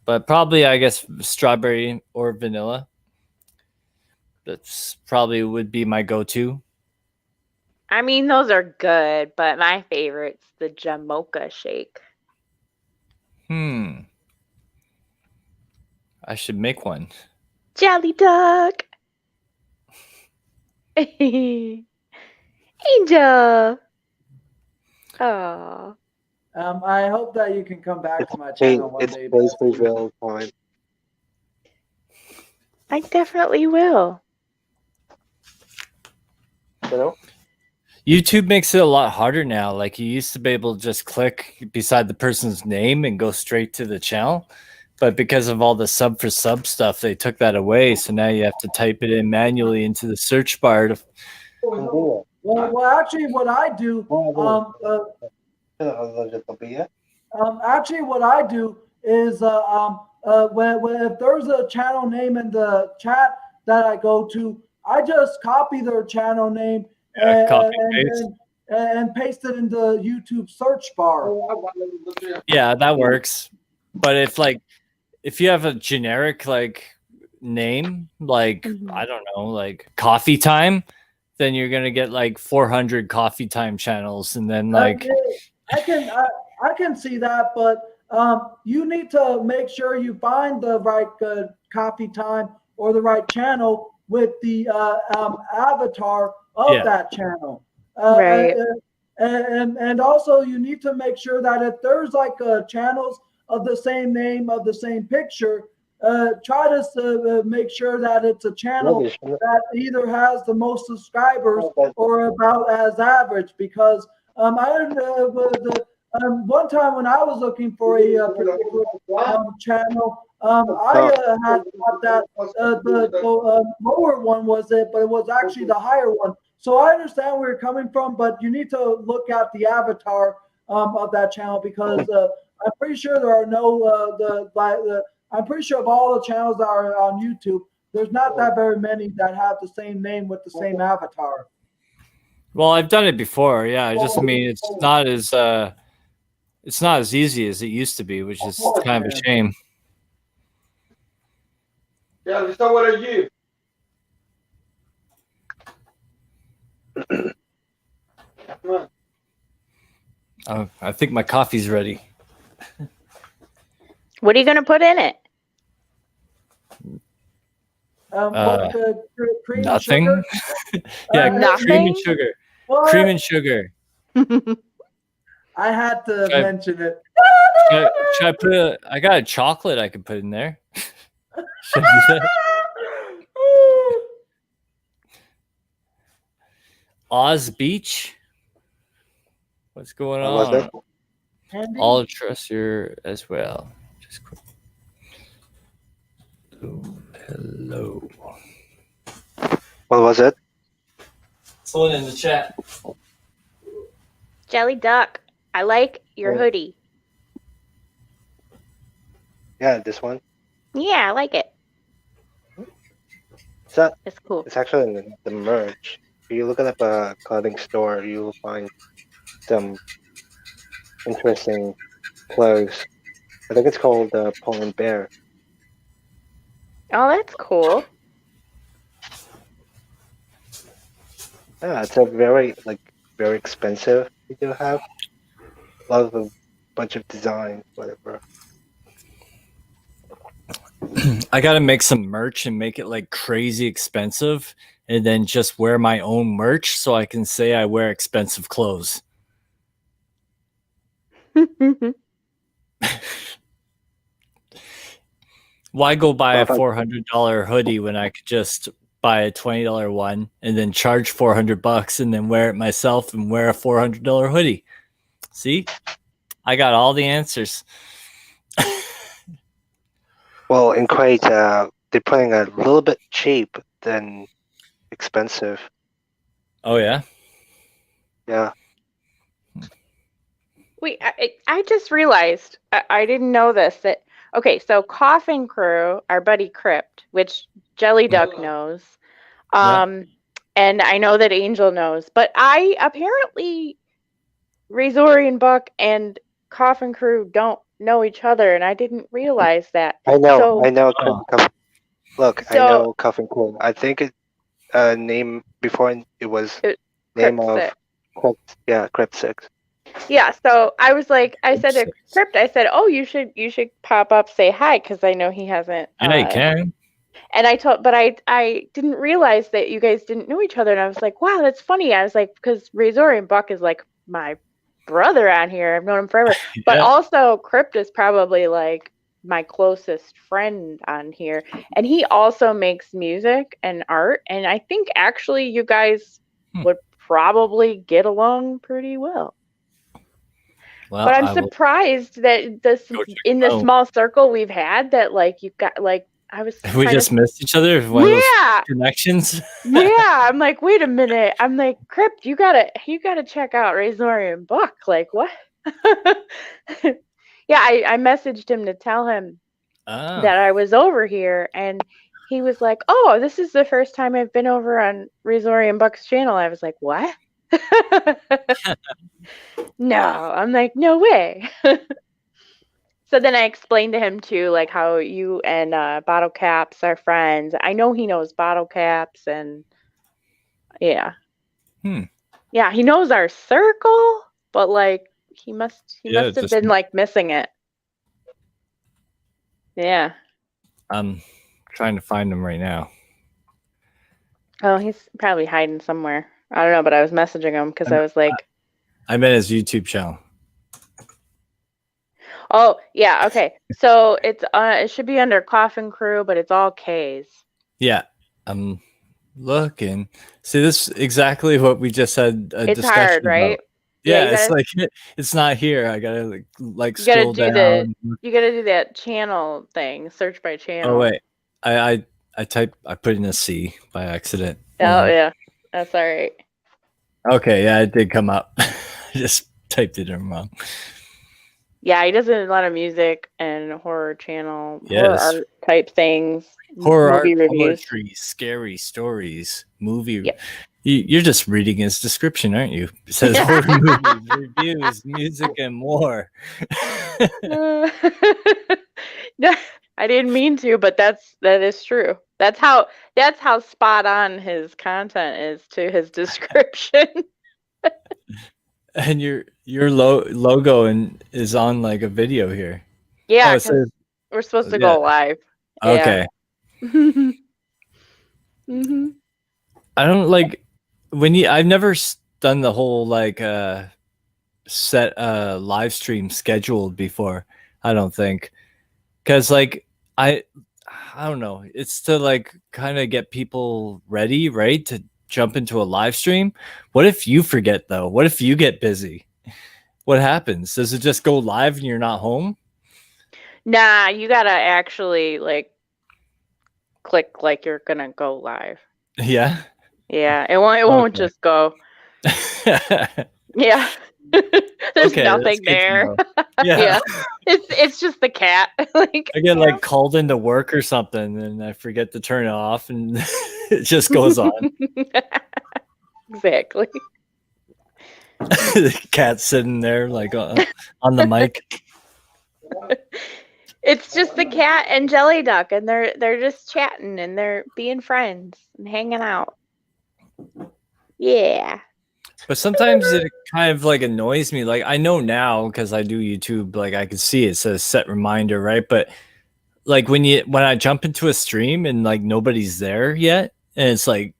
but probably, I guess, strawberry or vanilla. That's probably would be my go-to. I mean, those are good, but my favorite's the Jamocha shake. I should make one. Jelly duck. Angel. Oh. I hope that you can come back to my channel one day. It's basically real time. I definitely will. You know? YouTube makes it a lot harder now. Like you used to be able to just click beside the person's name and go straight to the channel. But because of all the sub for sub stuff, they took that away. So now you have to type it in manually into the search bar. Well, actually, what I do, actually, what I do is, when if there's a channel name in the chat that I go to, I just copy their channel name and paste it in the YouTube search bar. Yeah, that works. But if you have a generic name, I don't know, like Coffee Time, then you're gonna get 400 Coffee Time channels, and then I can see that, but you need to make sure you find the right Coffee Time or the right channel with the avatar of that channel. Right. And also you need to make sure that if there's channels of the same name, of the same picture, try to make sure that it's a channel that either has the most subscribers or about as average, because one time when I was looking for a particular channel, I had thought that the lower one was it, but it was actually the higher one. So I understand where you're coming from, but you need to look at the avatar of that channel, because I'm pretty sure there are I'm pretty sure of all the channels that are on YouTube, there's not that very many that have the same name with the same avatar. Well, I've done it before. Yeah, I just mean it's not as easy as it used to be, which is kind of a shame. Yeah, so what are you? Oh, I think my coffee's ready. What are you going to put in it? Cream nothing. And sugar? Yeah, nothing? Cream and sugar. What? Cream and sugar. I had to mention it. Should I put I got a chocolate I could put in there. Should I do that? Oz Beach. What's going on? I'll trust you as well. Just quick. Hello. What was it? Someone in the chat. Jelly Duck, I like your hoodie. Yeah, this one. Yeah, I like it. It's cool. It's actually the merch. If you look at a clothing store, you will find some interesting clothes. I think it's called Poland Bear. Oh, that's cool. Yeah, it's a very expensive. You do have a bunch of designs, whatever. I gotta make some merch and make it crazy expensive, and then just wear my own merch so I can say I wear expensive clothes. Why go buy a $400 hoodie when I could just buy a $20 one and then charge $400 and then wear it myself and wear a $400 hoodie? See, I got all the answers. Well, in Crate, they're playing a little bit cheap than expensive. Oh yeah. Yeah. Wait, I just realized I didn't know this. Okay, so Coffin Crew, our buddy Crypt, which Jelly Duck knows, and I know that Angel knows, but I apparently Razorian Buck and Coffin Crew don't know each other, and I didn't realize that. I know. So, I know. Look, I know Coffin Crew. I think it name before it was name of Crypt 6. Yeah, so I was like, I said to Crypt, I said, "Oh, you should pop up, say hi," because I know he hasn't. Yeah, he can. And I didn't realize that you guys didn't know each other, and I was like, "Wow, that's funny." I was like, because Razor and Buck is like my brother on here. I've known him forever. But also, Crypt is probably like my closest friend on here. And he also makes music and art. And I think actually you guys would probably get along pretty well. Well, but I'm surprised that this in the small circle we've had that like you've got like I was we just missed each other. One of those connections. I'm like, wait a minute. I'm like, Crypt, you gotta check out Razorian Book. Like what? Yeah, I messaged him to tell him that I was over here, and he was like, "Oh, this is the first time I've been over on Razorian Buck's channel." I was like, "What?" No, I'm like, no way. So then I explained to him too, like how you and Bottle Caps are friends. I know he knows Bottle Caps, and yeah, yeah, he knows our circle, but like he must have been like missing it. Yeah, I'm trying to find him right now. Oh, he's probably hiding somewhere. I don't know, but I was messaging him because I was like, I meant his YouTube channel. oh yeah, okay. So it's it should be under Coffin Crew, but it's all K's. Yeah, I'm looking. See, this is exactly what we just had a it's discussion hard, right? about. Yeah, it's like it's not here. I gotta like scroll down. You gotta do that channel thing. Search by channel. Oh wait, I put in a C by accident. Oh yeah, that's all right. Okay, yeah, it did come up. I just typed it in wrong. Yeah, he does a lot of music and horror channel, horror art type things. Horror art, poetry, scary stories, movie. Yeah. You're just reading his description, aren't you? It says horror movies, reviews, music, and more. No, I didn't mean to, but that is true. That's how spot on his content is to his description. And your logo is on like a video here. Yeah, we're supposed to go live. Okay. Mm-hmm. I don't like I've never done the whole like set live stream scheduled before. I don't think, because like I don't know. It's to like kind of get people ready, right, to jump into a live stream. What if you forget though? What if you get busy? What happens? Does it just go live and you're not home? Nah, you gotta actually like click like you're gonna go live. Yeah. Yeah, it won't just go. Yeah. There's nothing there. Yeah. It's just the cat. Like I get like called into work or something and I forget to turn it off and it just goes on. Exactly. The cat's sitting there like on the mic. It's just the cat and Jelly Duck, and they're just chatting and they're being friends and hanging out. Yeah. But sometimes it kind of like annoys me. Like I know now because I do YouTube, like I can see it says set reminder, right? But like when I jump into a stream and like nobody's there yet, and it's like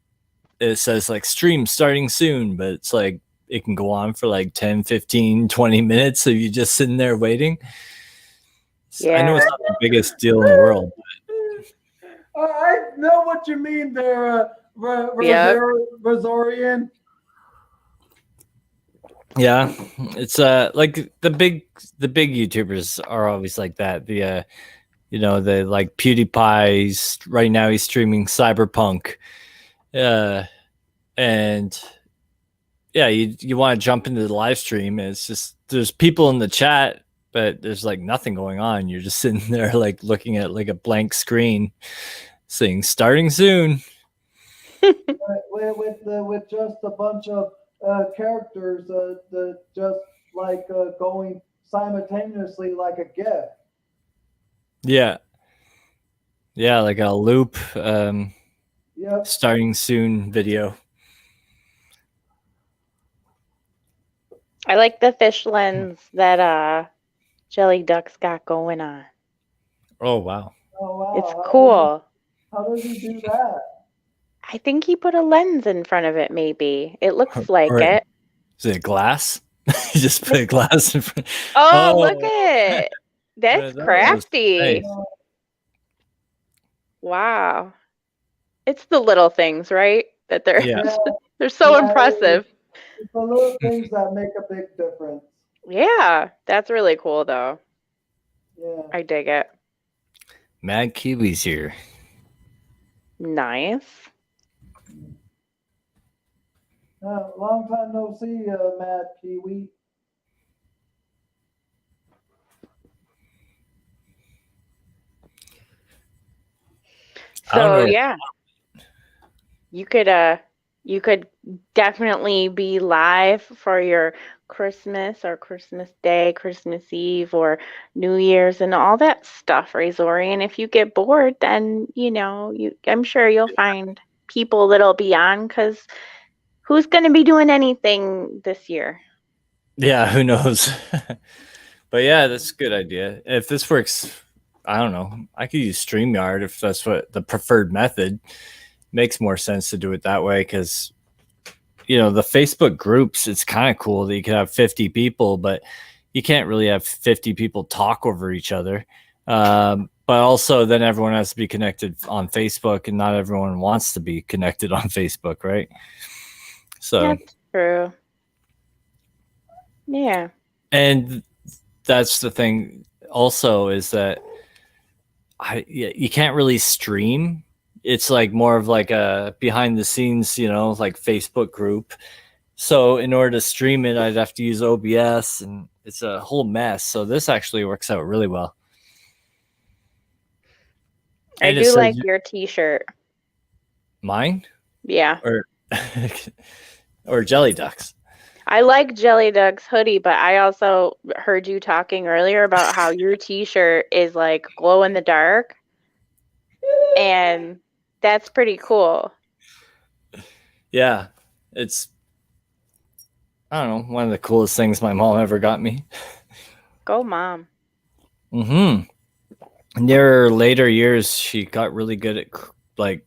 it says like stream starting soon, but it's like it can go on for like 10, 15, 20 minutes. So you're just sitting there waiting. Yeah. I know it's not the biggest deal in the world. But... I know what you mean there, Razorian. Yeah, it's like the big YouTubers are always like that. The the like PewDiePie's right now he's streaming Cyberpunk, and yeah, you want to jump into the live stream and it's just there's people in the chat but there's like nothing going on. You're just sitting there like looking at like a blank screen saying starting soon. with just a bunch of characters that just like going simultaneously like a GIF. Yeah, like a loop starting soon video. I like the fish lens that Jelly Duck's got going on. Oh wow. It's cool. How does he do that? I think he put a lens in front of it, maybe. It looks like it. Is it glass? You just put a glass in front. Oh, look at it. That's crafty. Nice. Wow. It's the little things, right? That they're they're so impressive. It's the little things that make a big difference. Yeah, that's really cool though. Yeah. I dig it. Mad Kiwi's here. Nice. Long time no see, Mad Kiwi. So yeah, you could definitely be live for your Christmas or Christmas Day, Christmas Eve, or New Year's and all that stuff, Razori. And if you get bored, then I'm sure you'll find people that'll be on, because who's going to be doing anything this year? Yeah, who knows? But yeah, that's a good idea. If this works, I don't know. I could use StreamYard if that's what the preferred method. Makes more sense to do it that way, because the Facebook groups, it's kind of cool that you can have 50 people, but you can't really have 50 people talk over each other. But also then everyone has to be connected on Facebook, and not everyone wants to be connected on Facebook, right? So that's true. Yeah. And that's the thing also, is that you can't really stream. It's like more of like a behind the scenes, like Facebook group. So in order to stream it, I'd have to use OBS, and it's a whole mess. So this actually works out really well. I do like your t-shirt. Mine? Yeah. Or Jelly Ducks. I like Jelly Duck's hoodie, but I also heard you talking earlier about how your t-shirt is like glow in the dark. And that's pretty cool. Yeah. It's, I don't know, one of the coolest things my mom ever got me. Go mom. In their later years, she got really good at like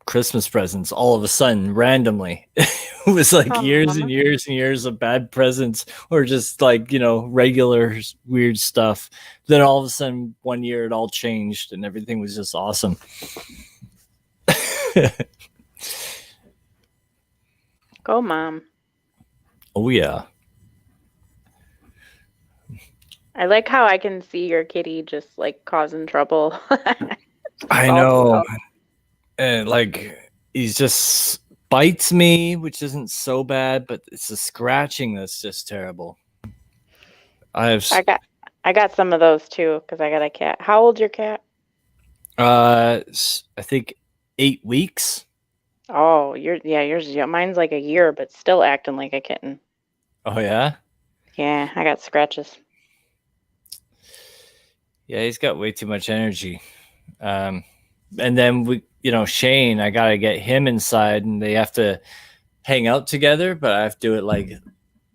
Christmas presents all of a sudden, randomly. It was like years and years and years of bad presents, or just like, regular weird stuff. Then all of a sudden one year it all changed and everything was just awesome. Go mom. Oh yeah. I like how I can see your kitty just like causing trouble. I know. And like he just bites me, which isn't so bad, but it's the scratching that's just terrible. I got some of those too, because I got a cat. How old's your cat? I think 8 weeks. Oh, yours. Mine's like a year, but still acting like a kitten. Oh yeah? Yeah, I got scratches. Yeah, he's got way too much energy. And then Shane, I gotta get him inside, and they have to hang out together, but I have to do it like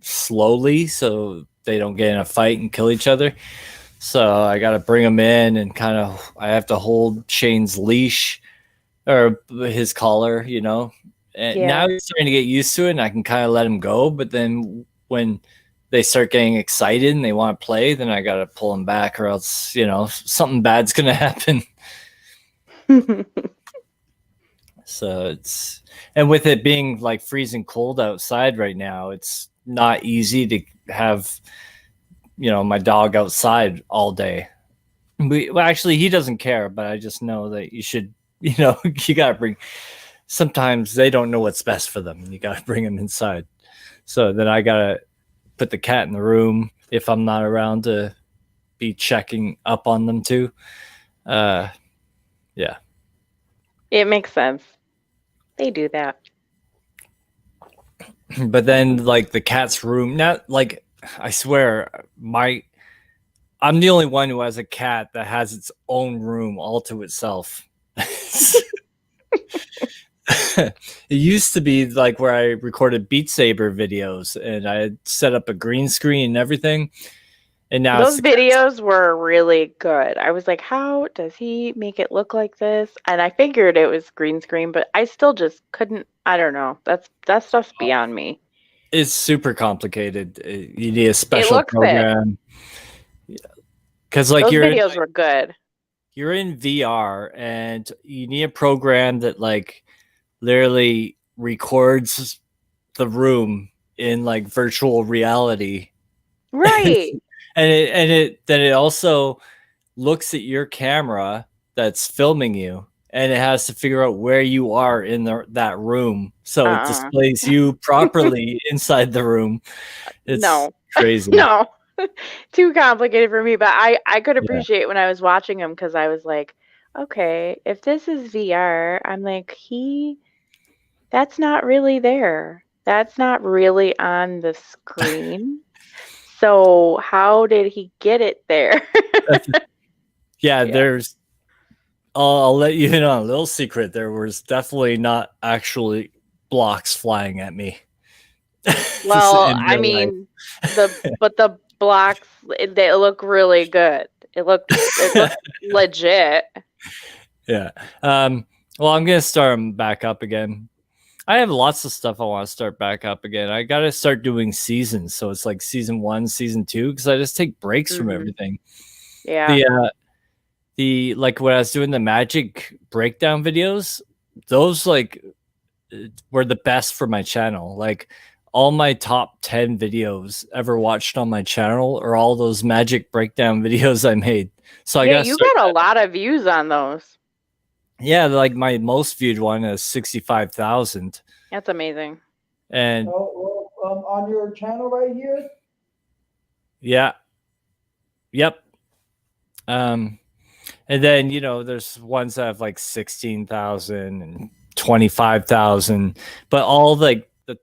slowly so they don't get in a fight and kill each other. So I gotta bring him in, and I have to hold Shane's leash or his collar, And now he's starting to get used to it, and I can kind of let him go. But then when they start getting excited and they want to play, then I gotta pull him back, or else something bad's gonna happen. So and with it being like freezing cold outside right now, it's not easy to have my dog outside all day. Well, actually he doesn't care, but I just know that you should, you gotta bring, sometimes they don't know what's best for them, and you gotta bring them inside. So then I gotta put the cat in the room if I'm not around to be checking up on them too. Yeah. It makes sense. They do that. But then like the cat's room, not like, I swear I'm the only one who has a cat that has its own room all to itself. It used to be like where I recorded Beat Saber videos, and I had set up a green screen and everything. And now those videos were really good. I was like, how does he make it look like this? And I figured it was green screen, but I still just couldn't. I don't know. That stuff's beyond me. It's super complicated. You need a special program. Because like those videos were good. You're in VR and you need a program that like literally records the room in like virtual reality. Right. and it also looks at your camera that's filming you, and it has to figure out where you are in that room, so it displays you properly inside the room. It's crazy. No. Too complicated for me, but I could appreciate when I was watching him, because I was like, okay, if this is VR, I'm like, that's not really there. That's not really on the screen. So how did he get it there? There's I'll let you in on a little secret. There was definitely not actually blocks flying at me. Well, I mean, the blocks, they look really good. It looked legit. Yeah. Well, I'm gonna start them back up again. I have lots of stuff I want to start back up again. I got to start doing seasons, so it's like season 1, season 2, because I just take breaks from everything. Yeah. The like when I was doing the Magic breakdown videos, those like were the best for my channel. Like all my top 10 videos ever watched on my channel are all those Magic breakdown videos I made. So I you got a lot of views on those. Yeah, like my most viewed one is 65,000. That's amazing. And on your channel right here. Yeah. Yep. And then there's ones that have like 16,000 and 25,000, but all like the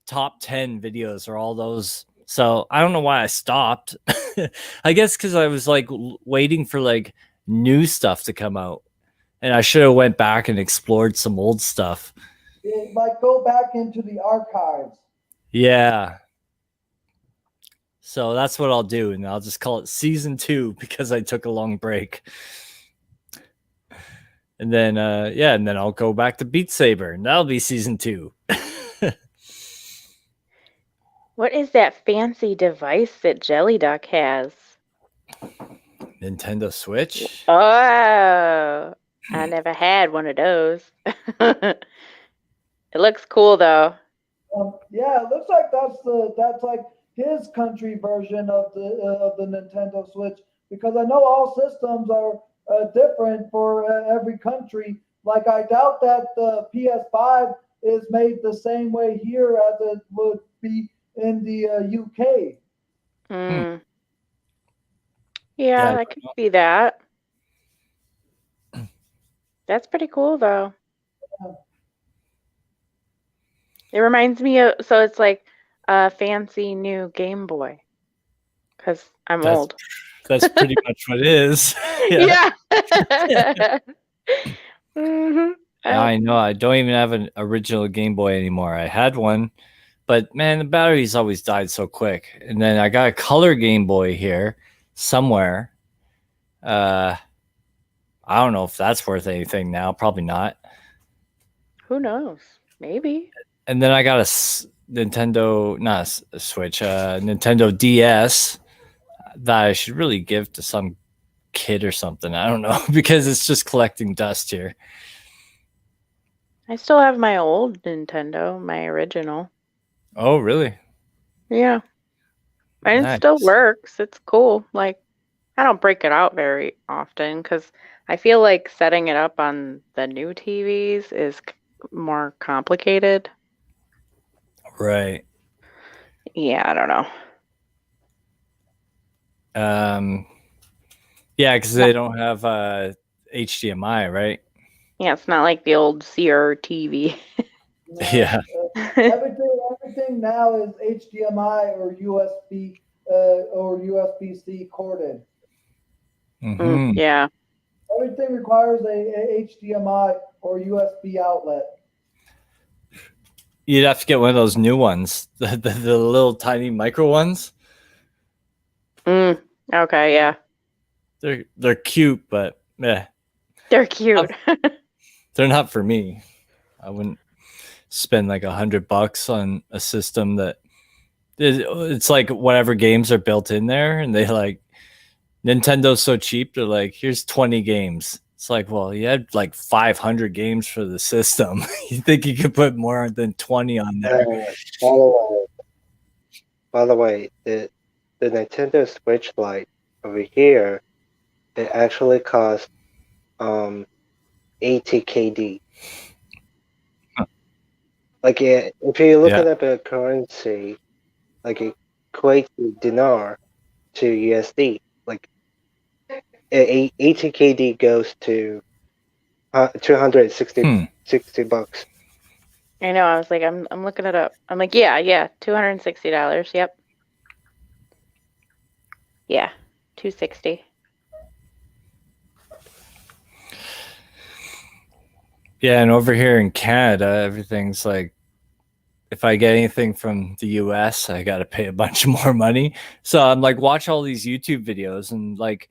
top 10 videos are all those. So I don't know why I stopped. I guess because I was like waiting for like new stuff to come out. And I should have went back and explored some old stuff. Like go back into the archives. Yeah. So that's what I'll do. And I'll just call it season 2 because I took a long break. And then, and then I'll go back to Beat Saber. And that'll be season 2. What is that fancy device that Jelly Duck has? Nintendo Switch? Oh, I never had one of those. It looks cool though. Yeah, it looks like that's like his country version of the Nintendo Switch, because I know all systems are different for every country. Like I doubt that the PS5 is made the same way here as it would be in the UK. Yeah, I can see that. That's pretty cool, though. It reminds me of, so it's like a fancy new Game Boy, because I'm old. That's pretty much what it is. Yeah. I know. I don't even have an original Game Boy anymore. I had one, but man, the batteries always died so quick. And then I got a color Game Boy here somewhere. I don't know if that's worth anything now. Probably not. Who knows? Maybe. And then I got a Nintendo, not a Switch, Nintendo DS that I should really give to some kid or something. I don't know, because it's just collecting dust here. I still have my old Nintendo, my original. Oh, really? Yeah. And it still works. It's cool. Like, I don't break it out very often because I feel like setting it up on the new TVs is more complicated. Right. Yeah, I don't know. Yeah, because they don't have HDMI, right? Yeah, it's not like the old CRTV. Yeah. Everything now is HDMI or USB or USB-C corded. Yeah. Everything requires a HDMI or USB outlet. You'd have to get one of those new ones, the little tiny micro ones. Okay, yeah. They're cute, but they're cute. They're not for me. I wouldn't. spend like $100 on a system that it's like whatever games are built in there, and they like Nintendo's so cheap. They're like, here's 20 games. It's like, well, you had like 500 games for the system. You think you could put more than 20 on there? By the way, the Nintendo Switch Lite over here, it actually costs 80 KD. Huh. Like, if you look at the currency, like it equates to dinar to USD. Like 80 KD goes to $260 $60. I know. I was like, I'm looking it up. I'm like, yeah, $260. Yep. Yeah, $260. Yeah, and over here in Canada, everything's like, if I get anything from the US, I got to pay a bunch more money. So I'm like, watch all these YouTube videos, and like,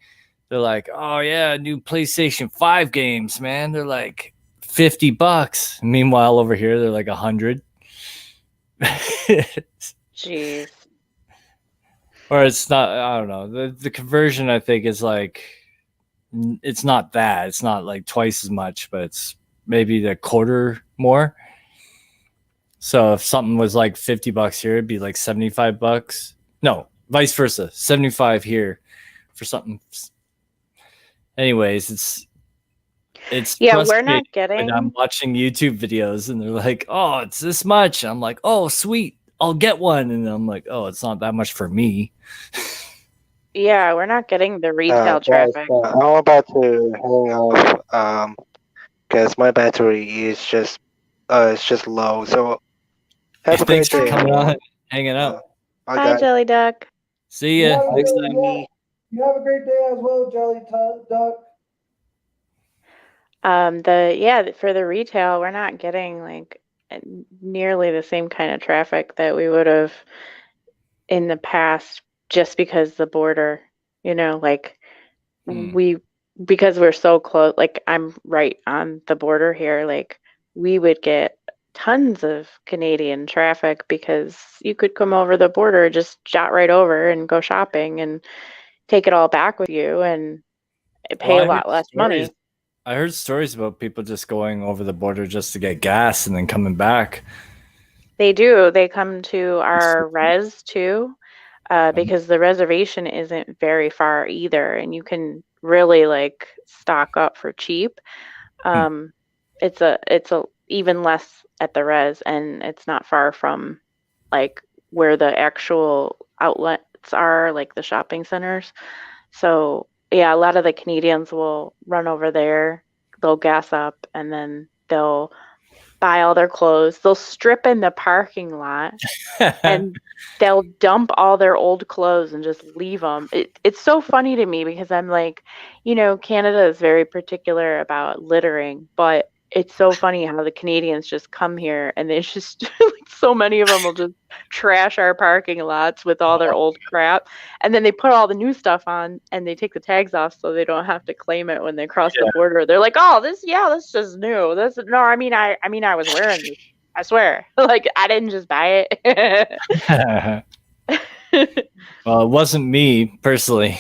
they're like, oh yeah, new PlayStation 5 games, man. They're like $50. Meanwhile, over here, they're like 100. Jeez. Or it's not, I don't know. The conversion, I think, is like, it's not that. It's not like twice as much, but it's maybe the quarter more. So if something was like $50 here, it'd be like $75. No, vice versa. 75 here for something. Anyways, it's we're not getting. when I'm watching YouTube videos and they're like, oh, it's this much. I'm like, oh, sweet, I'll get one. And I'm like, oh, it's not that much for me. Yeah, we're not getting the retail traffic. I'm about to hang off because my battery is just low. So thanks for coming on, hanging out. Bye, Jelly Duck. See ya next time. You have a great day as well, Jelly Duck. For the retail, we're not getting like nearly the same kind of traffic that we would have in the past, just because the border, like because we're so close, like I'm right on the border here, like we would get tons of Canadian traffic because you could come over the border, just jot right over and go shopping and take it all back with you and pay a lot less money. I heard stories about people just going over the border just to get gas and then coming back. They do. They come to our res too, because the reservation isn't very far either, and you can really like stock up for cheap. It's a even less at the res, and it's not far from like where the actual outlets are, like the shopping centers. So yeah, a lot of the Canadians will run over there, they'll gas up, and then they'll buy all their clothes. They'll strip in the parking lot and they'll dump all their old clothes and just leave them. It's so funny to me because I'm like, Canada is very particular about littering, but it's so funny how the Canadians just come here and they just like, so many of them will just trash our parking lots with all their old crap, and then they put all the new stuff on and they take the tags off so they don't have to claim it when they cross the border. They're like, oh, this is new. I was wearing this, I swear. Like, I didn't just buy it. Well, it wasn't me personally.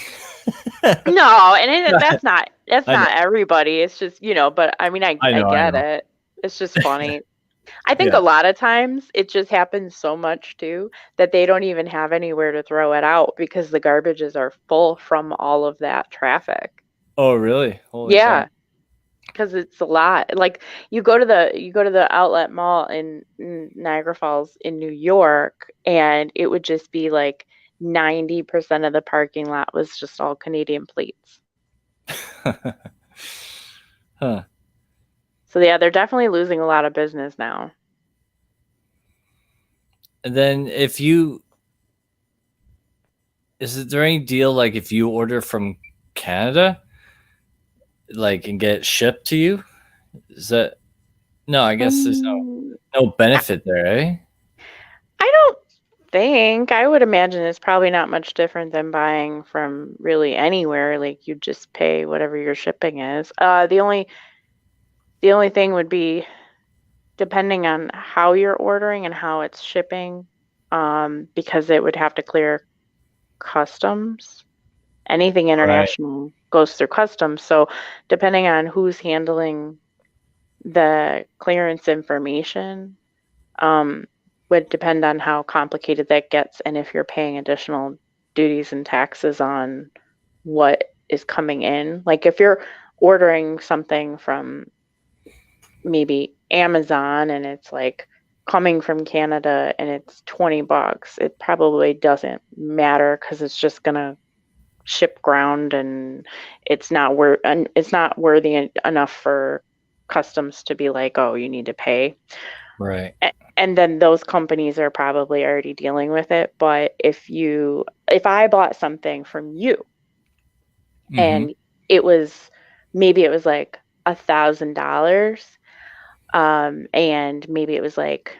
No, and that's not everybody. It's just, but I get it. It's just funny. I think a lot of times it just happens so much too that they don't even have anywhere to throw it out because the garbages are full from all of that traffic. Oh, really? Holy yeah. Because it's a lot. Like you go to the outlet mall in Niagara Falls in New York, and it would just be like 90% of the parking lot was just all Canadian plates. Huh. So yeah, they're definitely losing a lot of business now. And then is there any deal like if you order from Canada, like and get shipped to you? Is that no? I guess there's no benefit there, eh? I don't think. I would imagine it's probably not much different than buying from really anywhere. Like you just pay whatever your shipping is. The only thing would be depending on how you're ordering and how it's shipping, because it would have to clear customs. Anything international goes through customs. So depending on who's handling the clearance information, would depend on how complicated that gets and if you're paying additional duties and taxes on what is coming in. Like if you're ordering something from maybe Amazon and it's like coming from Canada and it's $20, it probably doesn't matter because it's just gonna ship ground and it's not worthy enough for customs to be like, oh, you need to pay. Right. And then those companies are probably already dealing with it. But if I bought something from you and it was like $1,000, and maybe it was like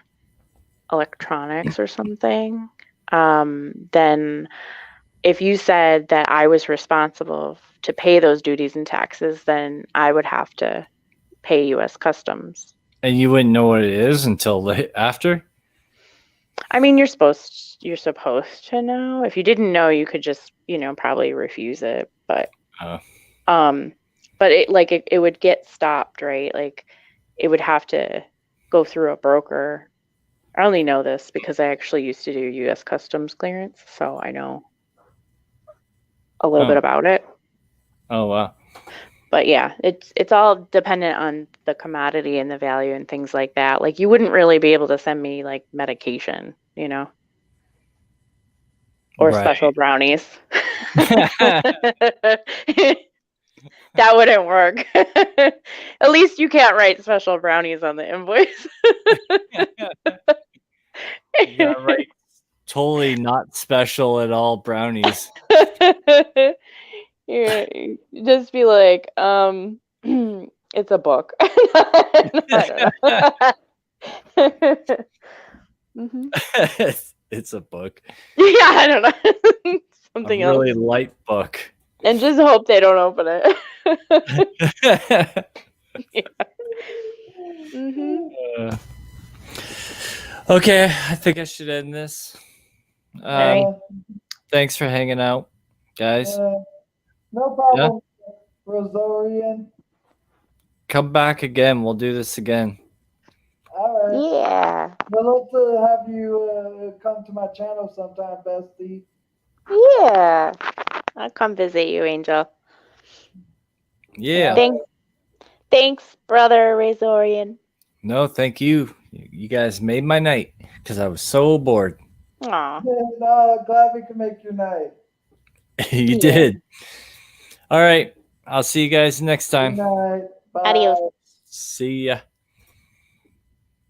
electronics or something, then if you said that I was responsible to pay those duties and taxes, then I would have to pay U.S. Customs. And you wouldn't know what it is until after? I mean, you're supposed to know. If you didn't know, you could just, probably refuse it. But it would get stopped, right? Like it would have to go through a broker. I only know this because I actually used to do U.S. Customs clearance, so I know a little bit about it. Oh, wow. But yeah, it's all dependent on the commodity and the value and things like that. Like you wouldn't really be able to send me like medication, or special brownies. That wouldn't work. At least you can't write special brownies on the invoice. Yeah, right. Totally not special at all brownies. Yeah, just be like, it's a book. It's a book. Yeah, I don't know. Something a really else. light book. And just hope they don't open it. Yeah. Okay, I think I should end this. Thanks for hanging out, guys. No problem, Rosorian. Come back again. We'll do this again. All right. Yeah. Well, let's have you come to my channel sometime, Bestie. Yeah. I'll come visit you, Angel. Yeah. Thanks, brother Razorian. No, thank you. You guys made my night because I was so bored. Aw. Yeah, no, glad we could make your night. You did. All right. I'll see you guys next time. Good night. Bye. Adios. See ya.